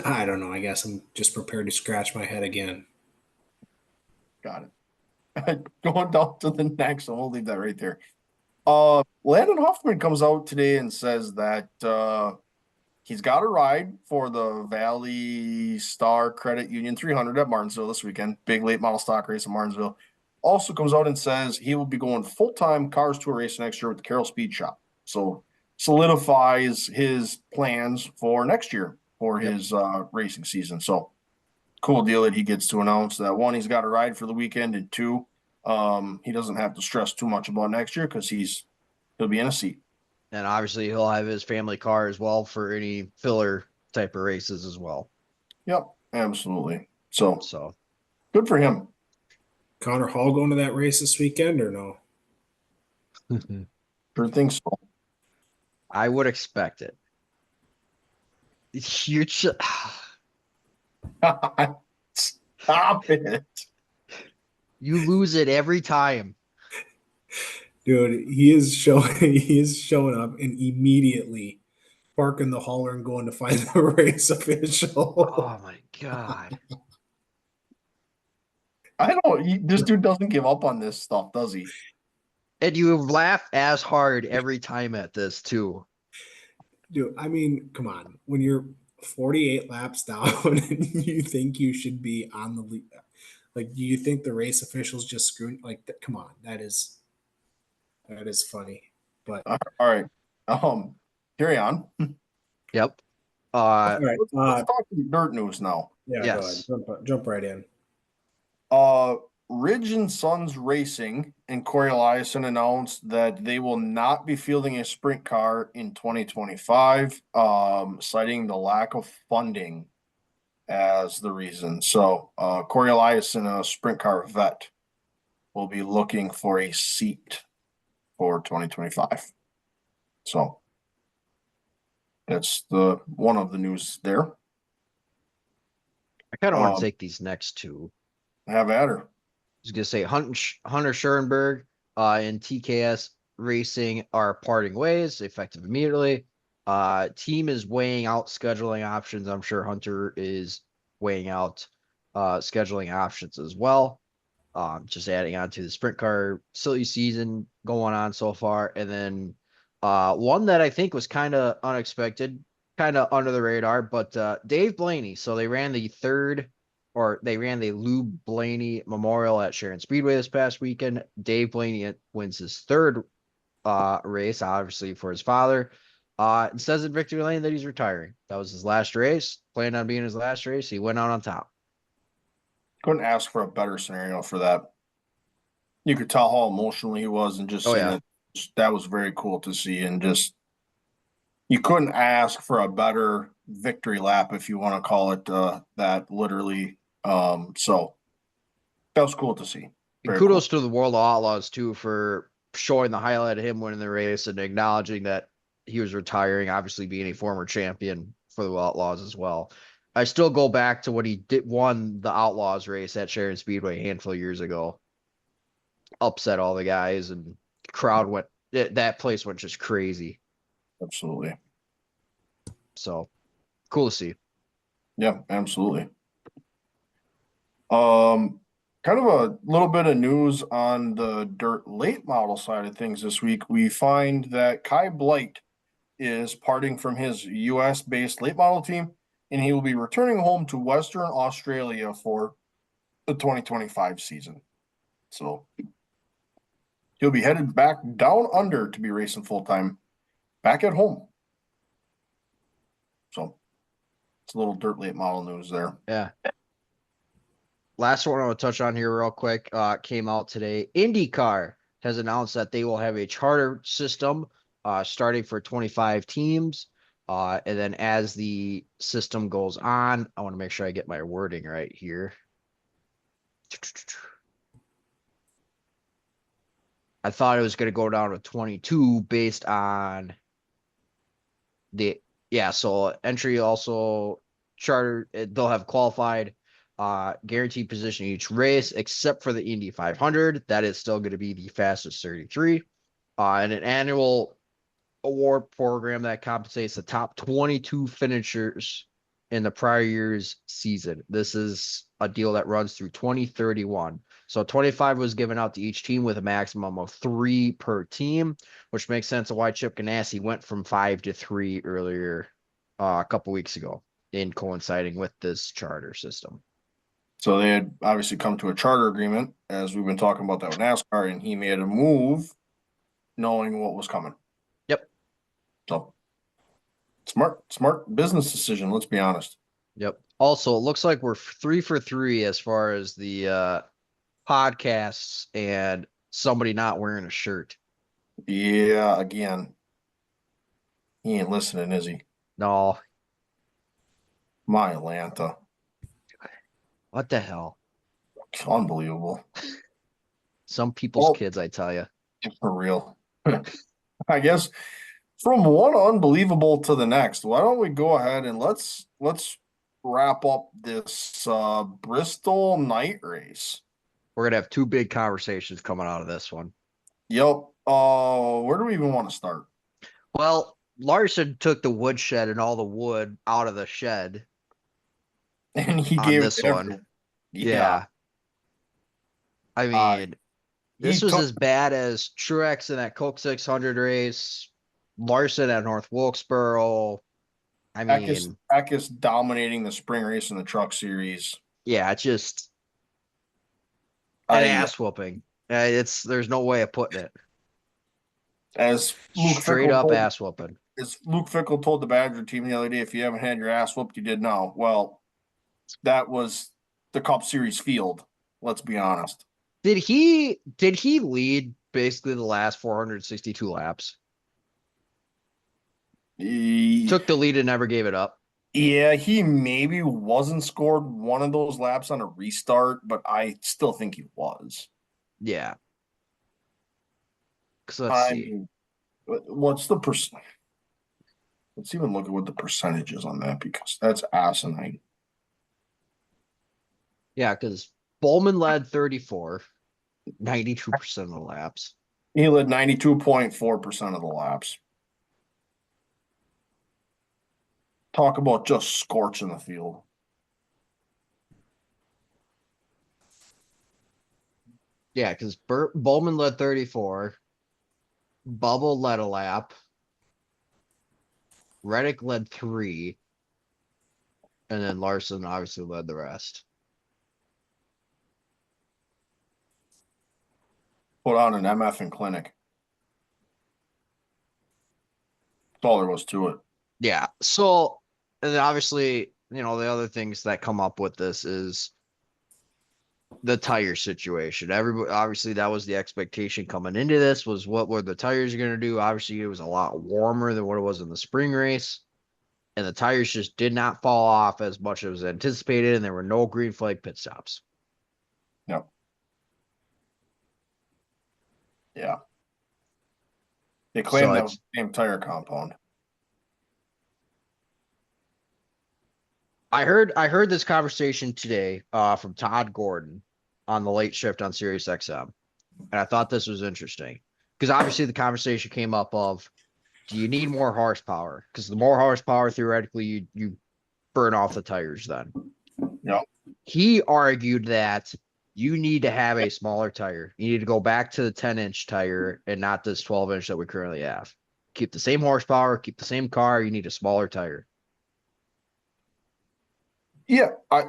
I don't know. I guess I'm just prepared to scratch my head again. got it. Going down to the next one, we'll leave that right there. Landon Hoffman comes out today and says that he's got a ride for the Valley Star Credit Union 300 at Martinsville this weekend. Big late model stock race in Martinsville. Also comes out and says he will be going full-time Cars Tour race next year with the Carroll Speed Shop. So solidifies his plans for next year for his racing season. So cool deal that he gets to announce that. One, he's got a ride for the weekend, and two, he doesn't have to stress too much about next year because he'll be in a seat. And obviously he'll have his family car as well for any filler type of races as well. Yep, absolutely. So So good for him. Connor Hall going to that race this weekend or no? Sure think so. I would expect it. You should Stop it. you lose it every time. Dude, he is showing up and immediately parking the hauler and going to find the race official. Oh my god. This dude doesn't give up on this stuff, does he? And you laugh as hard every time at this too. Dude, I mean, come on. When you're 48 laps down and you think you should be on the lead, like, do you think the race officials just screwed? Like, come on, that is funny. But All right. Carry on. Yep. all right, Let's talk dirt news now. yeah, Yes. go ahead. Jump right in. Ridge and Sons Racing and Corey Eliason announced that they will not be fielding a sprint car in 2025, citing the lack of funding as the reason. So, Corey Eliason, a sprint car vet, will be looking for a seat for 2025. So, That's the one of the news there. I kind of want to take these next two. Have at her. I was gonna say Hunter Schoenberg and TKS Racing are parting ways effective immediately. Team is weighing out scheduling options. I'm sure Hunter is weighing out scheduling options as well. Just adding on to the sprint car silly season going on so far. And then one that I think was kind of unexpected, kind of under the radar, but Dave Blaney. So they ran the Lou Blaney Memorial at Sharon Speedway this past weekend. Dave Blaney wins his third race, obviously for his father. It says in Victory Lane that he's retiring. That was his last race. Planned on being his last race. He went out on top. Couldn't ask for a better scenario for that. You could tell how emotional he was, and just seeing it, that was very cool to see. And just you couldn't ask for a better victory lap, if you want to call it that, literally. So that was cool to see. And kudos to the World of Outlaws too for showing the highlight of him winning the race and acknowledging that he was retiring, obviously being a former champion for the Outlaws as well. I still go back to when he won the Outlaws race at Sharon Speedway a handful of years ago. Upset all the guys, and crowd went, that place went just crazy. Absolutely. So cool to see. Yeah, absolutely. Kind of a little bit of news on the dirt late model side of things this week. We find that Kai Blight is parting from his US based late model team, and he will be returning home to Western Australia for the 2025 season. So he'll be headed back down under to be racing full time back at home. So it's a little dirt late model news there. Yeah. Last one I want to touch on here real quick came out today. IndyCar has announced that they will have a charter system starting for 25 teams. And then as the system goes on, I want to make sure I get my wording right here. I thought it was going to go down to 22 based on so entry also charter, they'll have qualified guaranteed position in each race, except for the Indy 500. That is still going to be the fastest 33. And an annual award program that compensates the top 22 finishers in the prior year's season. This is a deal that runs through 2031. So 25 was given out to each team with a maximum of 3 per team, which makes sense of why Chip Ganassi went from 5 to 3 earlier a couple weeks ago, in coinciding with this charter system. So they had obviously come to a charter agreement, as we've been talking about that with NASCAR, and he made a move knowing what was coming. Yep. So smart business decision, let's be honest. Yep. Also, it looks like we're 3 for 3 as far as the podcasts and somebody not wearing a shirt. Yeah, again, he ain't listening, is he? No. My Atlanta. What the hell? Unbelievable. Some people's kids, I tell you. For real. I guess from one unbelievable to the next, why don't we go ahead and let's wrap up this Bristol night race. We're gonna have 2 big conversations coming out of this one. Yep. Where do we even want to start? Well, Larson took the woodshed and all the wood out of the shed. And he on gave this one. Yeah. I mean, this was as bad as Truex in that Coke 600 race, Larson at North Wilkesboro. I mean, Eckes dominating the spring race in the truck series. Yeah, just an ass whooping. There's no way of putting it. As Luke Straight up ass whooping. As Luke Fickle told the Badger team the other day, if you haven't had your ass whooped, you did now. Well, that was the Cup Series field. Let's be honest. Did he lead basically the last 462 laps? He took the lead and never gave it up. Yeah, he maybe wasn't scored one of those laps on a restart, but I still think he was. Yeah. Because let's see. What's the percent? Let's even look at what the percentage is on that because that's asinine. Yeah, because Bowman led 34, 92% of the laps. He led 92.4% of the laps. Talk about just scorching the field. Yeah, because Bowman led 34. Bubble led a lap. Reddick led 3. And then Larson obviously led the rest. Put on an MF and clinic. That's all there was to it. Yeah. So, and then obviously, the other things that come up with this is the tire situation. Everybody, obviously, that was the expectation coming into this was what were the tires going to do? Obviously, it was a lot warmer than what it was in the spring race. And the tires just did not fall off as much as anticipated, and there were no green flag pit stops. Yep. Yeah. They claim that was the same tire compound. I heard this conversation today from Todd Gordon on the late shift on Sirius XM, and I thought this was interesting because obviously the conversation came up of, do you need more horsepower? Because the more horsepower, theoretically, you burn off the tires then. Yep. He argued that you need to have a smaller tire. You need to go back to the 10-inch tire and not this 12-inch that we currently have. Keep the same horsepower, keep the same car. You need a smaller tire. Yeah, I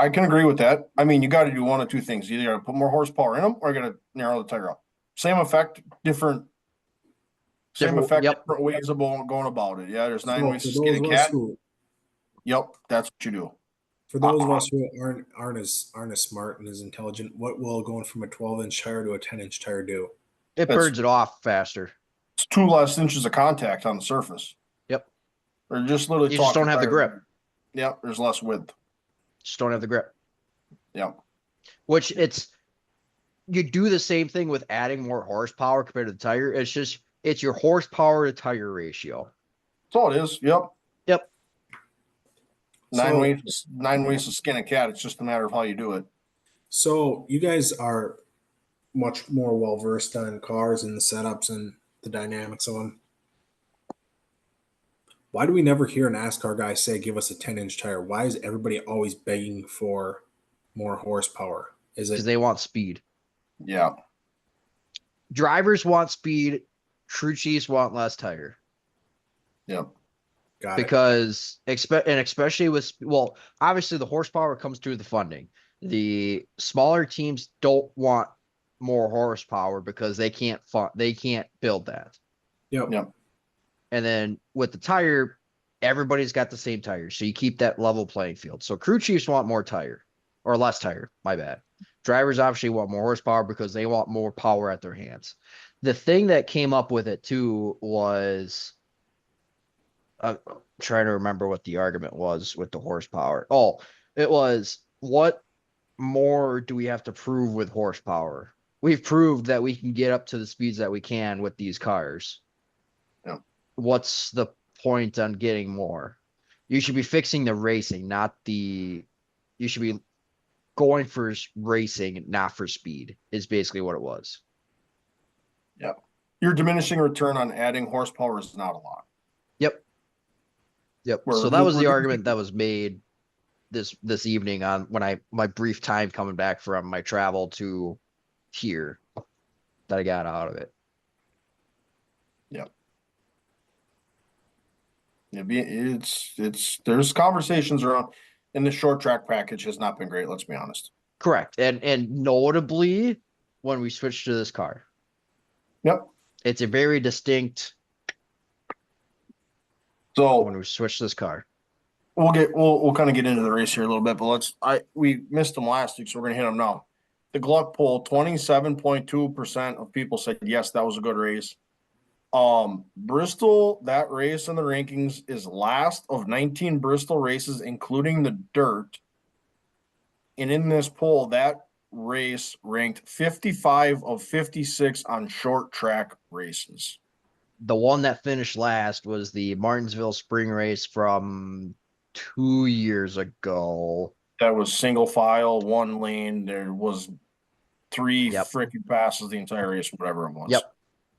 can agree with that. I mean, you got to do one of two things. You either got to put more horsepower in them or you got to narrow the tire up. Same effect, different different ways of going about it. Yeah, there's 9 ways to skin a cat. Yep, that's what you do. For those of us who aren't as smart and as intelligent, what will going from a 12-inch tire to a 10-inch tire do? It burns it off faster. It's 2 less inches of contact on the surface. Yep. Or just literally you just don't have the grip. Yep, there's less width. Just don't have the grip. Yep. Which you do the same thing with adding more horsepower compared to the tire. It's your horsepower to tire ratio. That's all it is. Yep. Yep. 9 ways to skin a cat. It's just a matter of how you do it. So you guys are much more well versed on cars and the setups and the dynamics of them. Why do we never hear an NASCAR guy say, give us a 10-inch tire? Why is everybody always begging for more horsepower? Is it because they want speed? Yeah. Drivers want speed. Crew chiefs want less tire. Yep. Got because especially with, well, obviously the horsepower comes through the funding. The smaller teams don't want more horsepower because they can't build that. Yep. And then with the tire, everybody's got the same tire, so you keep that level playing field. So crew chiefs want more tire or less tire. My bad. Drivers obviously want more horsepower because they want more power at their hands. The thing that came up with it too was, I'm trying to remember what the argument was with the horsepower. Oh, it was, what more do we have to prove with horsepower? We've proved that we can get up to the speeds that we can with these cars. Yeah. What's the point on getting more? You should be fixing the racing, you should be going for racing, not for speed, is basically what it was. Yep. Your diminishing return on adding horsepower is not a lot. Yep. So that was the argument that was made this evening on my brief time coming back from my travel to here that I got out of it. Yep. There's conversations around, and the short track package has not been great. Let's be honest. Correct. And notably when we switched to this car. Yep. It's a very distinct. So when we switch this car, we'll kind of get into the race here a little bit, but we missed them last week, so we're gonna hit them now. The Gluck poll, 27.2% of people said yes, that was a good race. Bristol, that race in the rankings is last of 19 Bristol races, including the dirt. And in this poll, that race ranked 55 of 56 on short track races. the one that finished last was the Martinsville Spring Race from 2 years ago. That was single file, one lane. There was three Yep. freaking passes the entire race, whatever it was. Yep.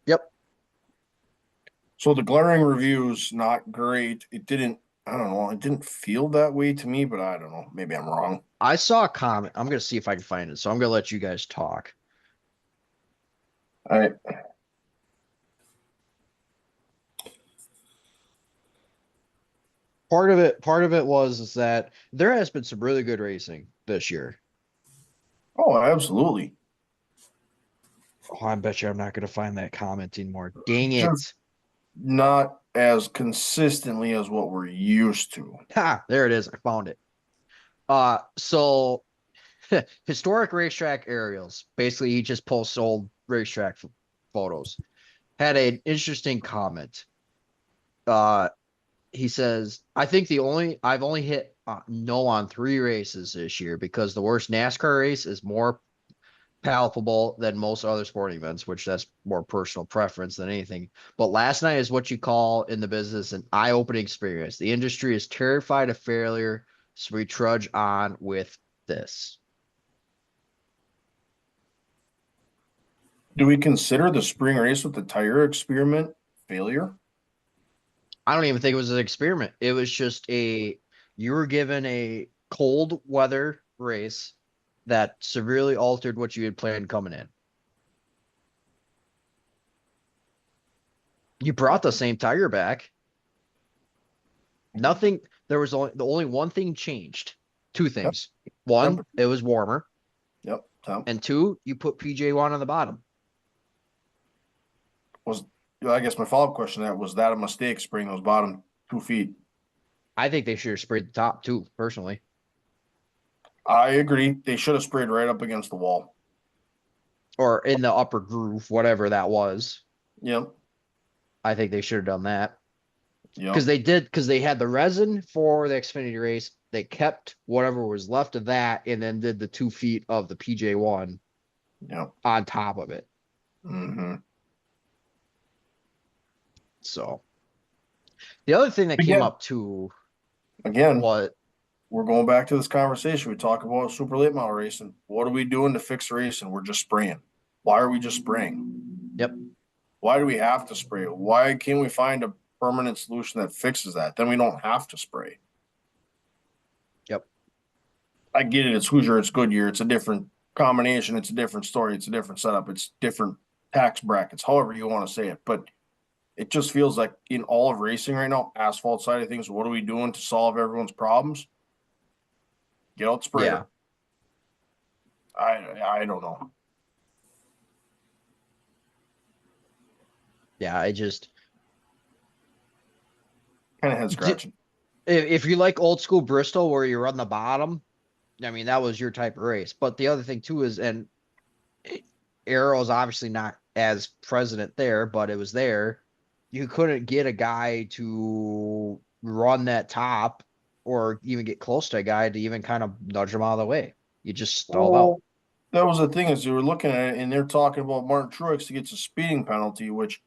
Yep. So the glaring reviews, not great. It didn't, I don't know, it didn't feel that way to me, but I don't know. Maybe I'm wrong. I saw a comment. I'm going to see if I can find it. So I'm going to let you guys talk. I Part of it was is that there has been some really good racing this year. Oh, absolutely. Oh, I bet you I'm not going to find that comment anymore. Dang it. Just not as consistently as what we're used to. Ha, there it is. I found it. So historic racetrack aerials. Basically, he just posts old racetrack photos. Had an interesting comment. He says, I think I've only hit no on 3 races this year because the worst NASCAR race is more palpable than most other sporting events, which that's more personal preference than anything. But last night is what you call in the business an eye-opening experience. The industry is terrified of failure, so we trudge on with this. Do we consider the spring race with the tire experiment failure? I don't even think it was an experiment. It was just you were given a cold weather race that severely altered what you had planned coming in. You brought the same tire back. Nothing. There was only one thing changed. 2 things. One, it was warmer, Yep. Tom. and 2, you put PJ1 on the bottom. I guess my follow-up question to that was that a mistake spraying those bottom 2 feet? I think they should have sprayed the top too, personally. I agree. They should have sprayed right up against the wall. Or in the upper groove, whatever that was. Yep. I think they should have done that. Yep. Because they had the resin for the Xfinity race. They kept whatever was left of that and then did the 2 feet of the PJ1 Yep. on top of it. Mm-hmm. So the other thing that came up too Again, was we're going back to this conversation. We talk about super late model racing. What are we doing to fix racing? We're just spraying. Why are we just spraying? Yep. Why do we have to spray? Why can't we find a permanent solution that fixes that? Then we don't have to spray. Yep. I get it. It's Hoosier. It's Goodyear. It's a different combination. It's a different story. It's a different setup. It's different tax brackets, however you want to say it. But it just feels like in all of racing right now, asphalt side of things, what are we doing to solve everyone's problems? Get out sprayer. Yeah. I don't know. Yeah, I just Kind of head scratching. if you like old school Bristol where you run the bottom, I mean that was your type of race. But the other thing too is, and Arrow's obviously not as president there, but it was there. You couldn't get a guy to run that top or even get close to a guy to even kind of nudge him out of the way. You just stalled out. That was the thing is you were looking at it and they're talking about Martin Truex to get a speeding penalty, which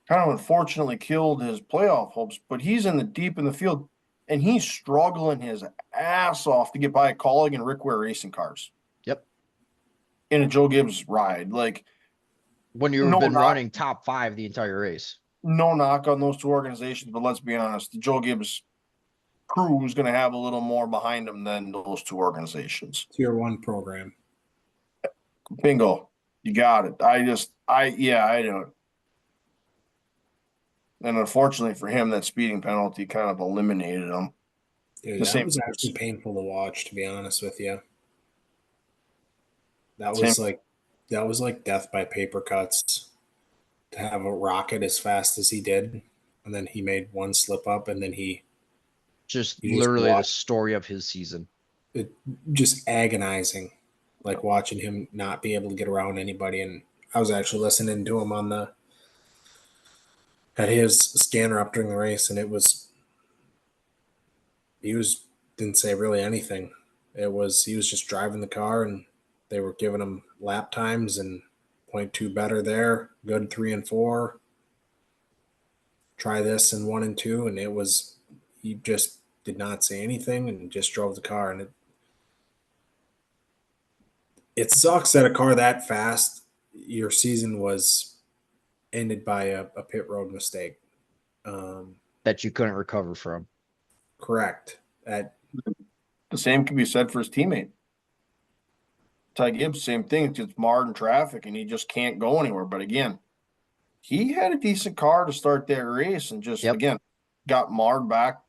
kind of unfortunately killed his playoff hopes. But he's in the deep in the field and he's struggling his ass off to get by a Colleague and Rick Ware racing cars. Yep. In a Joe Gibbs ride, like when you've been running top 5 the entire race. No knock on those 2 organizations, but let's be honest, the Joe Gibbs crew is going to have a little more behind them than those 2 organizations. Tier 1 program. Bingo. You got it. I don't. And unfortunately for him, that speeding penalty kind of eliminated him. Dude, that was actually painful to watch, to be honest with you. That was like death by paper cuts. To have a rocket as fast as he did, and then he made one slip up, and then he literally the story of his season. It just agonizing, like watching him not be able to get around anybody. And I was actually listening to him at his scanner up during the race, and didn't say really anything. He was just driving the car, and they were giving him lap times and 0.2 better there, good 3 and 4. try this in 1 and 2, and he just did not say anything and just drove the car. And it sucks that a car that fast, your season was ended by a pit road mistake. That you couldn't recover from. Correct. That The same can be said for his teammate. Ty Gibbs, same thing. It's just marred in traffic and he just can't go anywhere. But again, he had a decent car to start that race and just, again, got marred back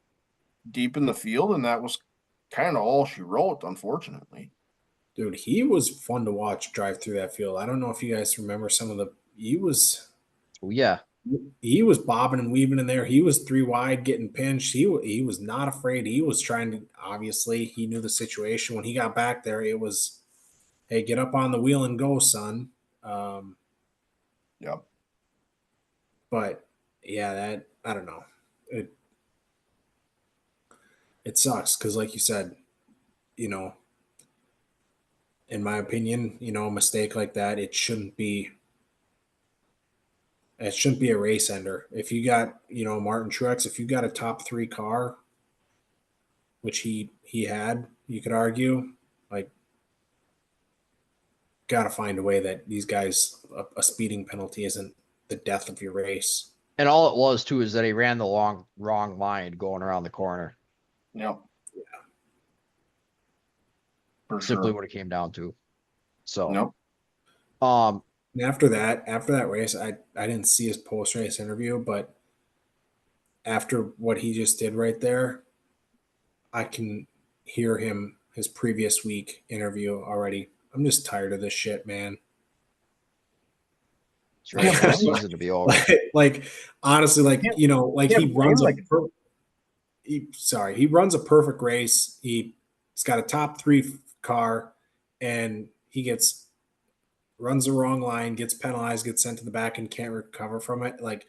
deep in the field. And that was kind of all she wrote, unfortunately. dude, he was fun to watch drive through that field. I don't know if you guys remember some of he was bobbing and weaving in there. He was 3 wide getting pinched. He was not afraid. He was trying to, obviously he knew the situation. When he got back there, it was, hey, get up on the wheel and go, son. Yep. But yeah, that, I don't know. It sucks because, like you said, you know, in my opinion, a mistake like that, it shouldn't be a race ender. If you got, Martin Truex, if you got a top 3 car, which he had, you could argue, like, got to find a way that these guys, a speeding penalty isn't the death of your race. And all it was too is that he ran the wrong line going around the corner. Yep. Yeah. For Simply sure. what it came down to. So, Nope. And after that race, I didn't see his post race interview, but after what he just did right there, I can hear his previous week interview already. I'm just tired of this shit, man. it's ready for the season to be over. Like honestly, like he runs he runs a perfect race. He's got a top 3 car, and he runs the wrong line, gets penalized, gets sent to the back, and can't recover from it. Like,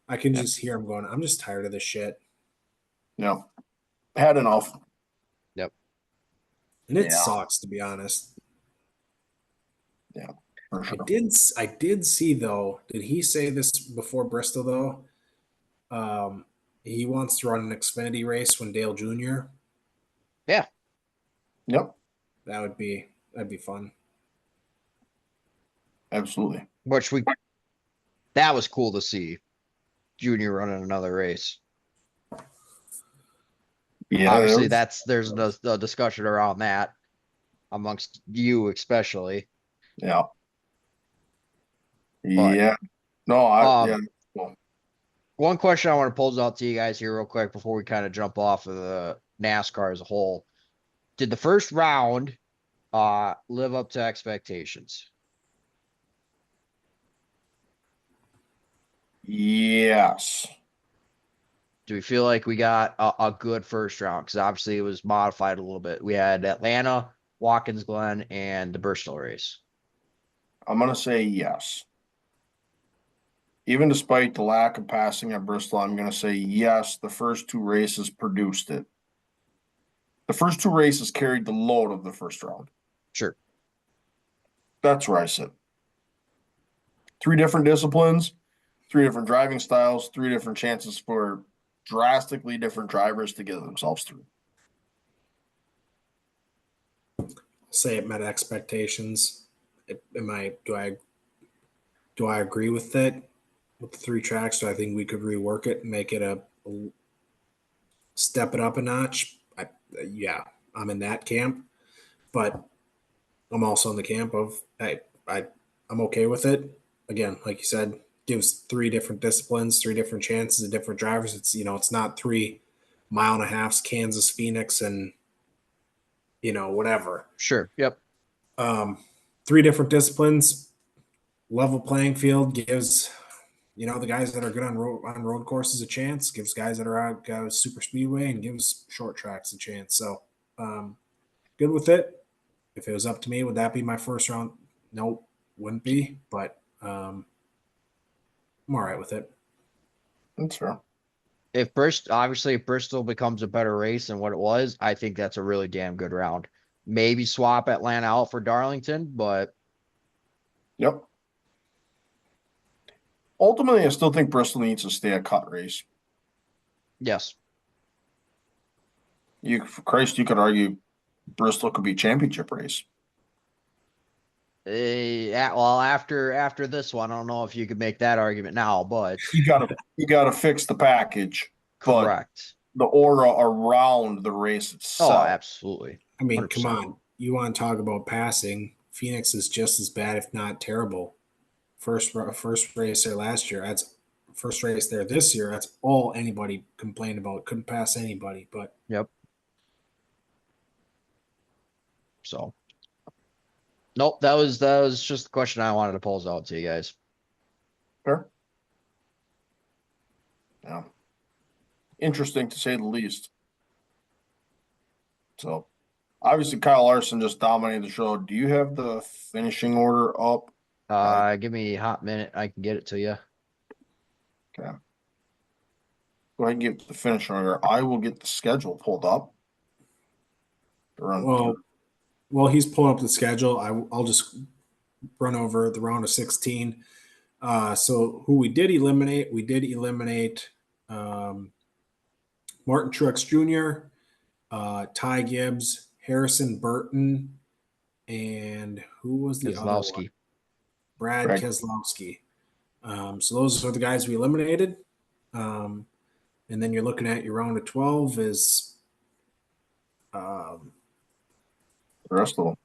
I can just hear him going, I'm just tired of this shit. Yeah. Had enough. Yep. And it sucks, to be honest. Yeah. For sure. I did see, though, did he say this before Bristol, though? He wants to run an Xfinity race when Dale Jr. Yeah. Yep. That'd be fun. Absolutely. That was cool to see. Junior running another race. Yeah. Obviously, there's a discussion around that amongst you, especially. Yeah. But, yeah. No, yeah. One question I want to pose out to you guys here real quick before we kind of jump off of the NASCAR as a whole. Did the first round live up to expectations? Yes. Do we feel like we got a good first round? Because obviously it was modified a little bit. We had Atlanta, Watkins Glen, and the Bristol race. I'm going to say yes. Even despite the lack of passing at Bristol, I'm going to say yes. The first 2 races produced it. The first 2 races carried the load of the first round. Sure. That's where I sit. 3 different disciplines, 3 different driving styles, 3 different chances for drastically different drivers to get themselves through. I'll say it met expectations. Do I agree with it? With the 3 tracks, do I think we could rework it and make it step it up a notch? Yeah, I'm in that camp, but I'm also in the camp of I'm okay with it. Again, like you said, gives 3 different disciplines, 3 different chances of different drivers. It's not 3 mile-and-a-halfs, Kansas, Phoenix, and whatever. Sure. Yep. 3 different disciplines, level playing field, gives the guys that are good on road courses a chance, gives guys that are out got a super speedway, and gives short tracks a chance. So good with it. If it was up to me, would that be my first round? Nope, wouldn't be, but I'm all right with it. That's fair. If Bristol becomes a better race than what it was, I think that's a really damn good round. Maybe swap Atlanta out for Darlington, but Yep. Ultimately, I still think Bristol needs to stay a cut race. Yes. For Christ, you could argue Bristol could be championship race. Yeah, well, after this one, I don't know if you could make that argument now, but You gotta fix the package, but correct. the aura around the race Oh, itself. absolutely. I mean, come 100%. on. You want to talk about passing? Phoenix is just as bad, if not terrible. First race there last year. That's first race there this year. That's all anybody complained about. Couldn't pass anybody. But Yep. So, nope, that was just the question I wanted to pose out to you guys. Fair. Yeah. Interesting to say the least. So obviously Kyle Larson just dominated the show. Do you have the finishing order up? Give me a hot minute. I can get it to you. Okay. Go ahead and get the finishing order. I will get the schedule pulled up. Run through. well, he's pulling up the schedule. I'll just run over the round of 16. So who we did eliminate Martin Truex Jr., Ty Gibbs, Harrison Burton, and who was the other one? Kozlowski. Brad Greg. Keselowski. So those are the guys we eliminated. And then you're looking at your round of 12 is The rest of them.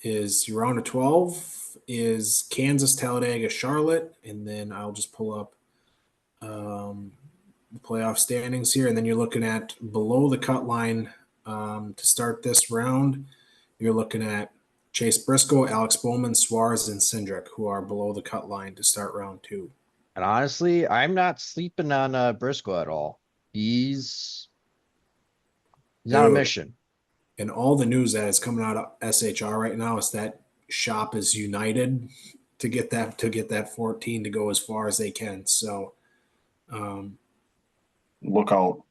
your round of 12 is Kansas, Talladega, Charlotte, and then I'll just pull up the playoff standings here, and then you're looking at below the cut line to start this round. You're looking at Chase Briscoe, Alex Bowman, Suarez, and Cindric, who are below the cut line to start round 2. And honestly, I'm not sleeping on Briscoe at all. He's on a Dude, mission. and all the news that is coming out of SHR right now is that shop is united to get that 14 to go as far as they can. So Look out.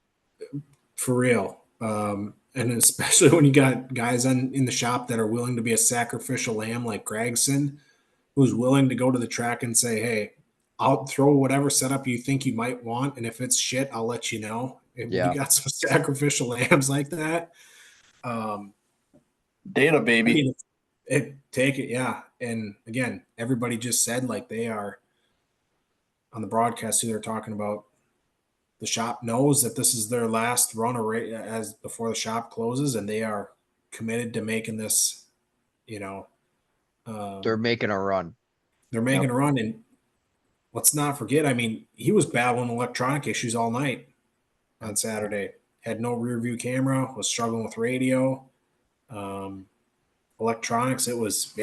for real. And especially when you got guys in the shop that are willing to be a sacrificial lamb like Gregson, who's willing to go to the track and say, "Hey, I'll throw whatever setup you think you might want, and if it's shit, I'll let you know." And when Yeah. you got some sacrificial lambs like that, Data, I baby. mean, take it, yeah. And again, everybody just said like they are on the broadcast who they're talking about. The shop knows that this is their last run as before the shop closes, and they are committed to making this. You know, They're um, making a run. they're making Yep. a run, and let's not forget. I mean, he was battling electronic issues all night on Saturday. Had no rear view camera. Was struggling with radio, um, electronics. It was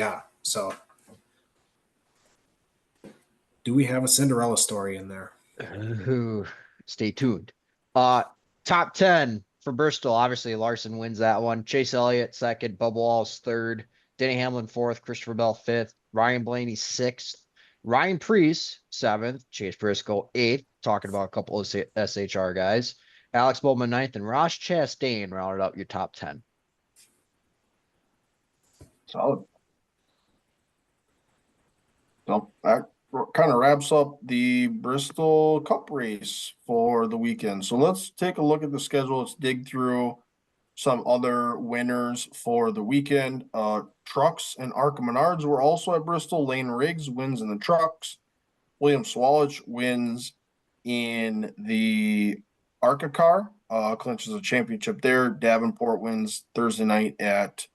So, do we have a Cinderella story in there? Stay tuned. Top 10 for Bristol. Obviously, Larson wins that one. Chase Elliott second. Bubba Wallace third. Denny Hamlin fourth. Christopher Bell fifth. Ryan Blaney sixth. Ryan Preece seventh. Chase Briscoe eighth. Talking about a couple of SHR guys. Alex Bowman ninth, and Ross Chastain rounded up your top 10. Solid. So that kind of wraps up the Bristol Cup race for the weekend. So let's take a look at the schedule. Let's dig through some other winners for the weekend. Trucks and Arca Menards were also at Bristol. Lane Riggs wins in the trucks. William Swallich wins in the Arca car, clinches a championship there. Davenport wins Thursday night at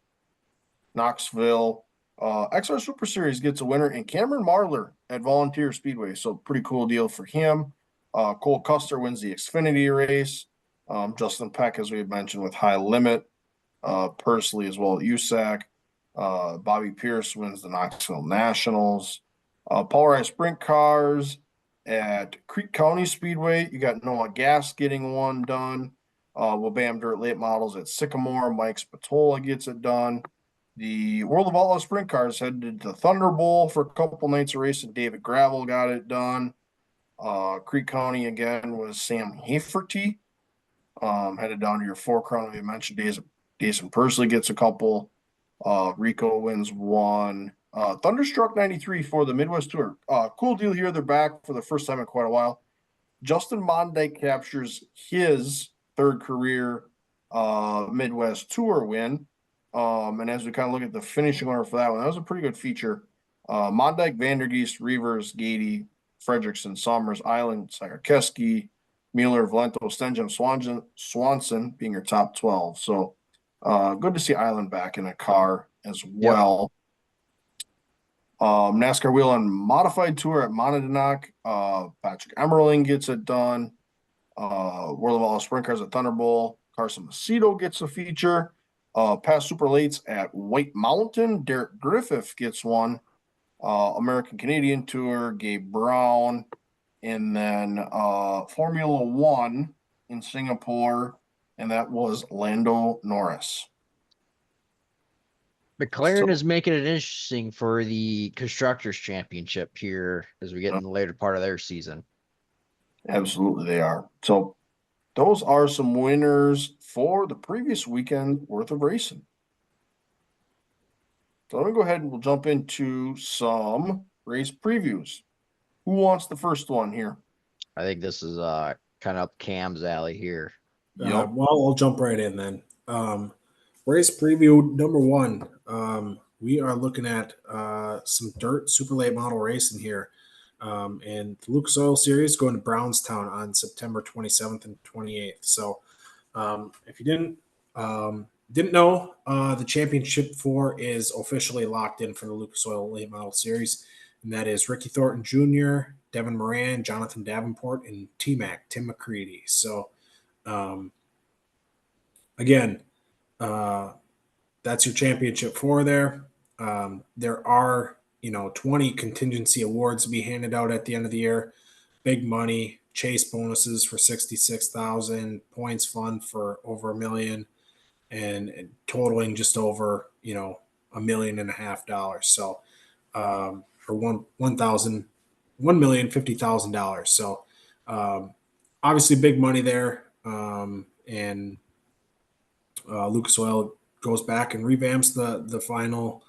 Knoxville. XR Super Series gets a winner, and Cameron Marlar at Volunteer Speedway. So pretty cool deal for him. Cole Custer wins the Xfinity race. Justin Peck, as we had mentioned, with High Limit. Pursley as well at USAC. Bobby Pierce wins the Knoxville Nationals. Paul Rice Sprint Cars at Creek County Speedway. You got Noah Gass getting one done. Wabam Dirt Late Models at Sycamore. Mike Spatola gets it done. The World of Outlaw Sprint Cars headed to Thunder Bowl for a couple nights of racing. David Gravel got it done. Creek County again was Sam Haferty. Headed down to your Four Crown. We mentioned Jason Pursley gets a couple. Rico wins one. Thunderstruck 93 for the Midwest Tour. Cool deal here. They're back for the first time in quite a while. Justin Mondijk captures his third career Midwest Tour win. And as we kind of look at the finishing order for that one, that was a pretty good feature. Mondijk, Vandergeest, Reavers, Gady, Fredrickson, Summers, Island, Sayerkeski, Mueller, Valento, Stenjum, Swanson being your top 12. So good to see Island back in a car as well. NASCAR wheel and modified tour at Monadnock. Patrick Emmerling gets it done. World of All Sprint Cars at Thunderbolt. Carson Macedo gets a feature. Past Super Lates at White Mountain. Derek Griffith gets one. American Canadian Tour, Gabe Brown. And then Formula One in Singapore. And that was Lando Norris. McLaren is making it interesting for the Constructors Championship here as we get in the later part of their season. Absolutely, they are. So those are some winners for the previous weekend worth of racing. So let me go ahead and we'll jump into some race previews. Who wants the first one here? I think this is kind of up Cam's alley here. Well, I'll jump right in then. Race preview number one. We are looking at some dirt super late model racing here. And the Lucas Oil Series going to Brownstown on September 27th and 28th. So if you didn't know, the championship 4 is officially locked in for the Lucas Oil Late Model Series. And that is Ricky Thornton Jr., Devin Moran, Jonathan Davenport, and T-Mac, Tim McCready. So again, that's your championship 4 there. There are 20 contingency awards to be handed out at the end of the year. Big money, chase bonuses for $66,000, points fund for over $1 million, and totaling just over $1.5 million. So for $1,050,000. So obviously big money there. And Lucas Oil goes back and revamps the final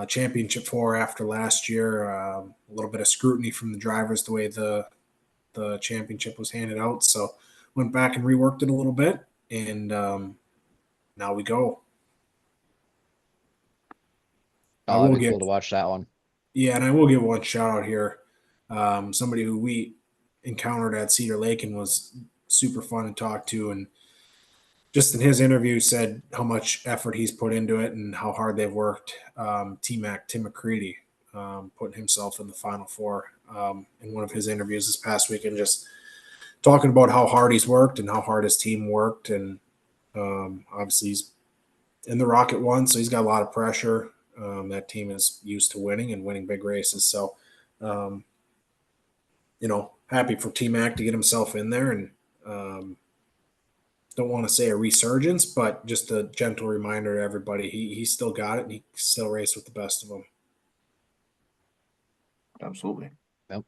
championship 4 after last year. A little bit of scrutiny from the drivers the way the championship was handed out. So went back and reworked it a little bit, and now we go. Oh, it'd be cool to watch that one. Yeah, and I will give one shout out here. Somebody who we encountered at Cedar Lake and was super fun to talk to, and just in his interview said how much effort he's put into it and how hard they've worked. T-Mac, Tim McCready, putting himself in the Final Four in one of his interviews this past weekend, just talking about how hard he's worked and how hard his team worked. And obviously he's in the Rocket One, so he's got a lot of pressure. That team is used to winning and winning big races. So, happy for T-Mac to get himself in there, and don't want to say a resurgence, but just a gentle reminder to everybody. He still got it, and he still raced with the best of them. Absolutely. Yep.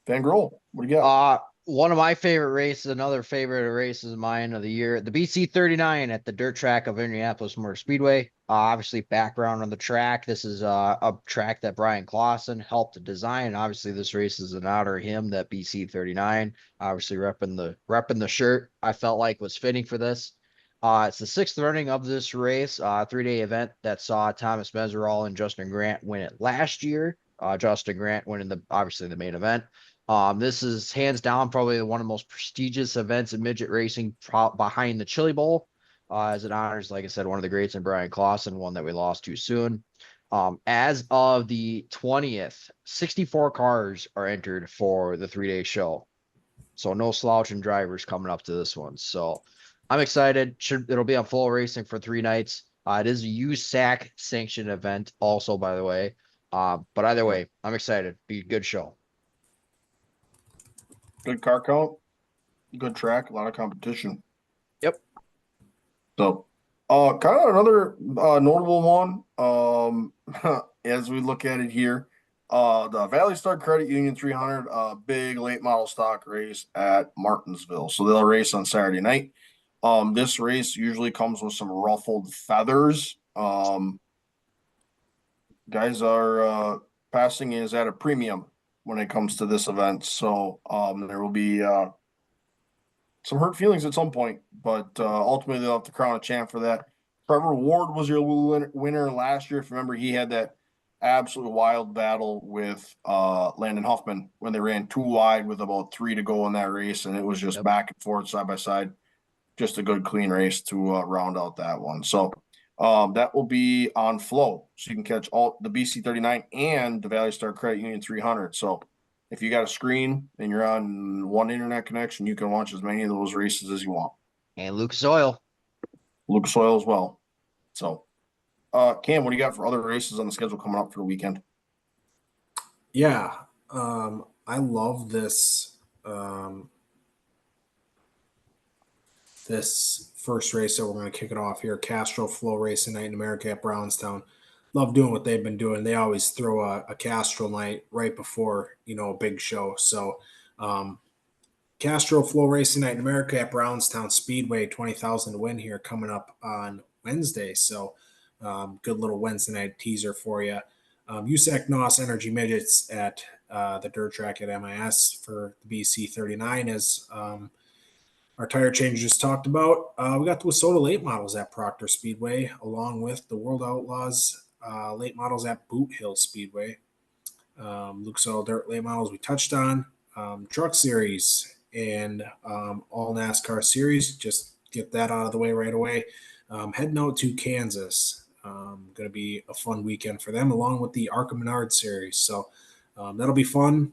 Van Grohl, what do you got? One of my favorite races, another favorite races of mine of the year, the BC 39 at the dirt track of Indianapolis Motor Speedway. Obviously, background on the track. This is a track that Brian Clausen helped to design. Obviously, this race is in honor of him, that BC 39. Obviously, repping the shirt I felt like was fitting for this. It's the 6th running of this race, 3-day event that saw Thomas Meserol and Justin Grant win it last year. Justin Grant winning obviously the main event. This is hands down probably one of the most prestigious events in midget racing behind the Chili Bowl, as it honors, like I said, one of the greats in Brian Clausen, one that we lost too soon. As of the 20th, 64 cars are entered for the 3-day show. So no slouching drivers coming up to this one. So I'm excited. It'll be on Full Racing for 3 nights. It is a USAC sanctioned event also, by the way. But either way, I'm excited. Be a good show. Good car count, good track, a lot of competition. Yep. So, kind of another notable one, as we look at it here, the Valley Star Credit Union 300, big late model stock race at Martinsville. So they'll race on Saturday night. This race usually comes with some ruffled feathers. Guys are passing is at a premium when it comes to this event. So there will be some hurt feelings at some point, but ultimately they'll have to crown a champ for that. Trevor Ward was your winner last year. If you remember, he had that absolute wild battle with Landon Huffman when they ran too wide with about 3 to go in that race, and it was just Yep. back and forth, side by side. Just a good, clean race to round out that one. So that will be on Flow, so you can catch all the BC 39 and the Valley Star Credit Union 300. So if you got a screen and you're on one internet connection, you can watch as many of those races as you want. And Lucas Oil. Lucas Oil as well. So, Cam, what do you got for other races on the schedule coming up for the weekend? Yeah, I love this this first race that we're going to kick it off here. Castro Flow Racing Night in America at Brownstown. Love doing what they've been doing. They always throw a Castro night right before a big show. So Castro Flow Racing Night in America at Brownstown Speedway, 20,000 to win here coming up on Wednesday. So good little Wednesday night teaser for you. USAC NOS Energy Midgets at the dirt track at MIS for the BC 39 as our tire change just talked about. We got the Wissota late models at Proctor Speedway, along with the World Outlaws late models at Boot Hill Speedway. Luke's Oil Dirt late models we touched on. Truck Series and all NASCAR Series. Just get that out of the way right away. Heading out to Kansas. Going to be a fun weekend for them, along with the Arca Menard Series. So that'll be fun.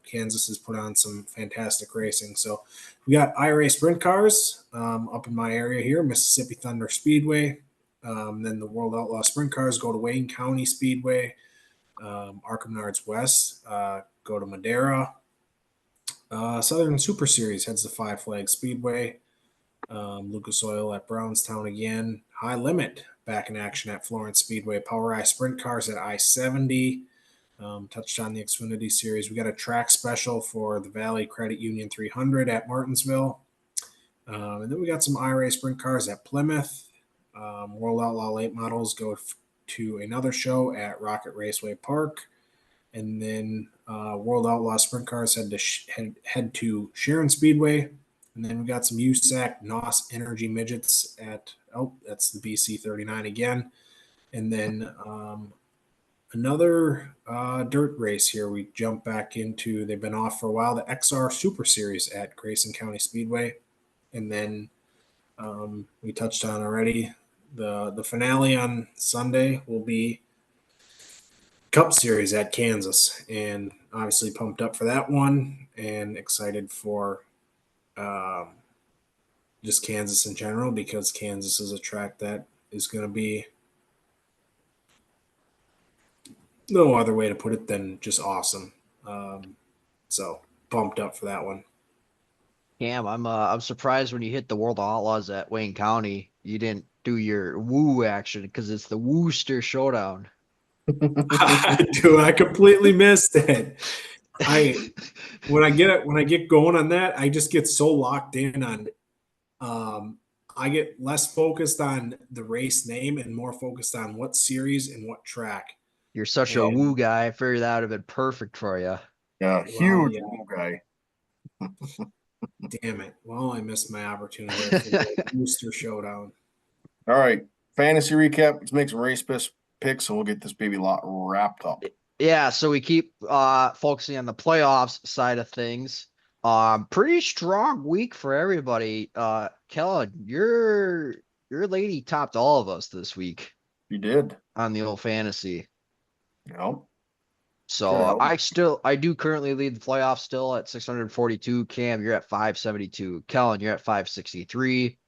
Kansas has put on some fantastic racing. So we got IRA sprint cars up in my area here, Mississippi Thunder Speedway. Then the World Outlaw sprint cars go to Wayne County Speedway. Arkham Nards West go to Madera. Southern Super Series heads to Five Flags Speedway. Lucas Oil at Brownstown again. High Limit back in action at Florence Speedway. PowerEye sprint cars at I-70. Touched on the Xfinity Series. We got a track special for the Valley Credit Union 300 at Martinsville. And then we got some IRA sprint cars at Plymouth. World Outlaw late models go to another show at Rocket Raceway Park. And then World Outlaw sprint cars head to Sharon Speedway. And then we got some USAC NOS Energy Midgets at, that's the BC 39 again. And then another dirt race here. We jump back into, they've been off for a while, the XR Super Series at Grayson County Speedway. And then we touched on already, the finale on Sunday will be Cup Series at Kansas, and obviously pumped up for that one and excited for just Kansas in general, because Kansas is a track that is going to be no other way to put it than just awesome. So pumped up for that one. Cam, I'm surprised when you hit the World Outlaws at Wayne County, you didn't do your woo action because it's the Wooster Showdown. Dude, I completely missed it. When I get going on that, I just get so locked in on I get less focused on the race name and more focused on what series and what track. You're such a woo guy. I figured that would have been perfect for you. Yeah, huge guy. Damn it. Well, I missed my opportunity for the Booster Showdown. All right. Fantasy recap. Let's make some race picks and we'll get this baby lot wrapped up. Yeah, so we keep focusing on the playoffs side of things. Pretty strong week for everybody. Kellen, your lady topped all of us this week. You did on the old fantasy. Yep. So I do currently lead the playoffs still at 642. Cam, you're at 572. Kellen, you're at 563.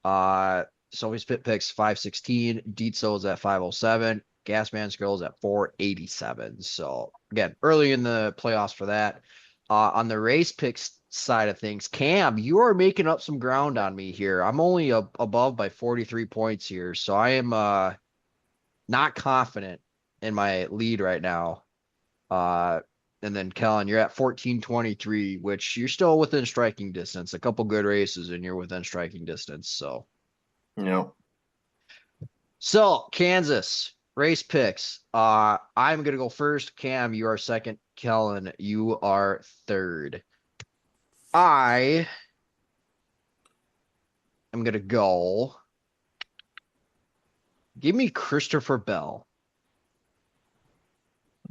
So Spit Picks 516. Dietzo's at 507. Gasman's Girls at 487. So again, early in the playoffs for that. On the race picks side of things, Cam, you are making up some ground on me here. I'm only above by 43 points here. So I am not confident in my lead right now. And then Kellen, you're at 1423, which you're still within striking distance. A couple good races and you're within striking distance. So, Yep. So Kansas, Race picks. I'm gonna go first. Cam, you are second. Kellen, you are third. I am gonna go. Give me Christopher Bell.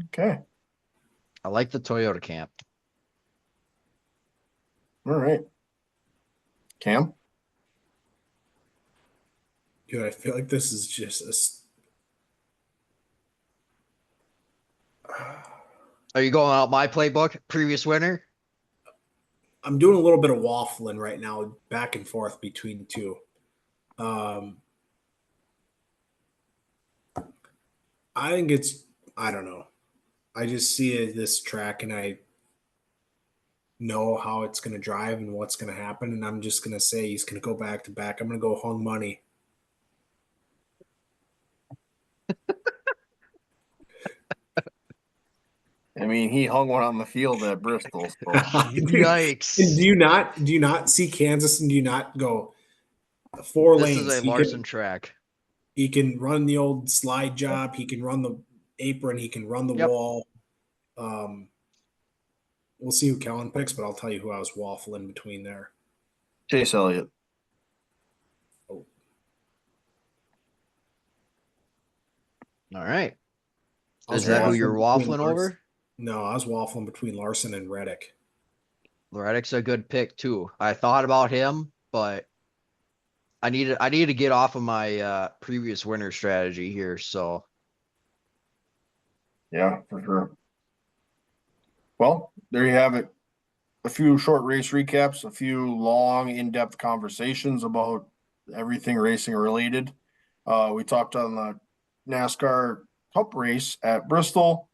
Okay. I like the Toyota camp. All right. Cam? Dude, I feel like this is just Are you going out my playbook? Previous winner? I'm doing a little bit of waffling right now, back and forth between the two. I think I don't know. I just see this track and I know how it's going to drive and what's going to happen. And I'm just going to say he's going to go back to back. I'm going to go hung money. I mean, he hung one on the field at Bristol. So Yikes. And do you not see Kansas and do you not go four This is lanes? a Larson track. He can run the old slide job. He can run the apron. He can run the Yep. wall. We'll see who Kellen picks, but I'll tell you who I was waffling between there. Chase Elliott. Oh, All right. I was Is that who you're between waffling Larson- over? No, I was waffling between Larson and Reddick. Reddick's a good pick too. I thought about him, but I need to get off of my previous winner strategy here. So Yeah, for sure. Well, there you have it. A few short race recaps, a few long, in-depth conversations about everything racing related. We talked on the NASCAR Cup race at Bristol,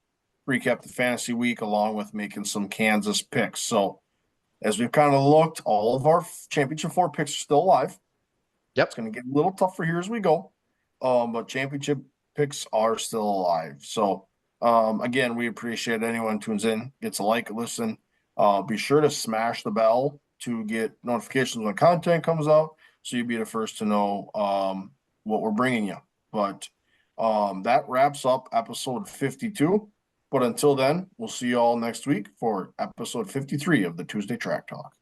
recap the fantasy week along with making some Kansas picks. So as we've kind of looked, all of our championship four picks are still alive. yep. It's going to get a little tougher here as we go. But championship picks are still alive. So again, we appreciate anyone who tunes in, gets a like, a listen. Be sure to smash the bell to get notifications when content comes out, so you'll be the first to know what we're bringing you. But that wraps up episode 52. But until then, we'll see you all next week for episode 53 of the Tuesday Track Talk.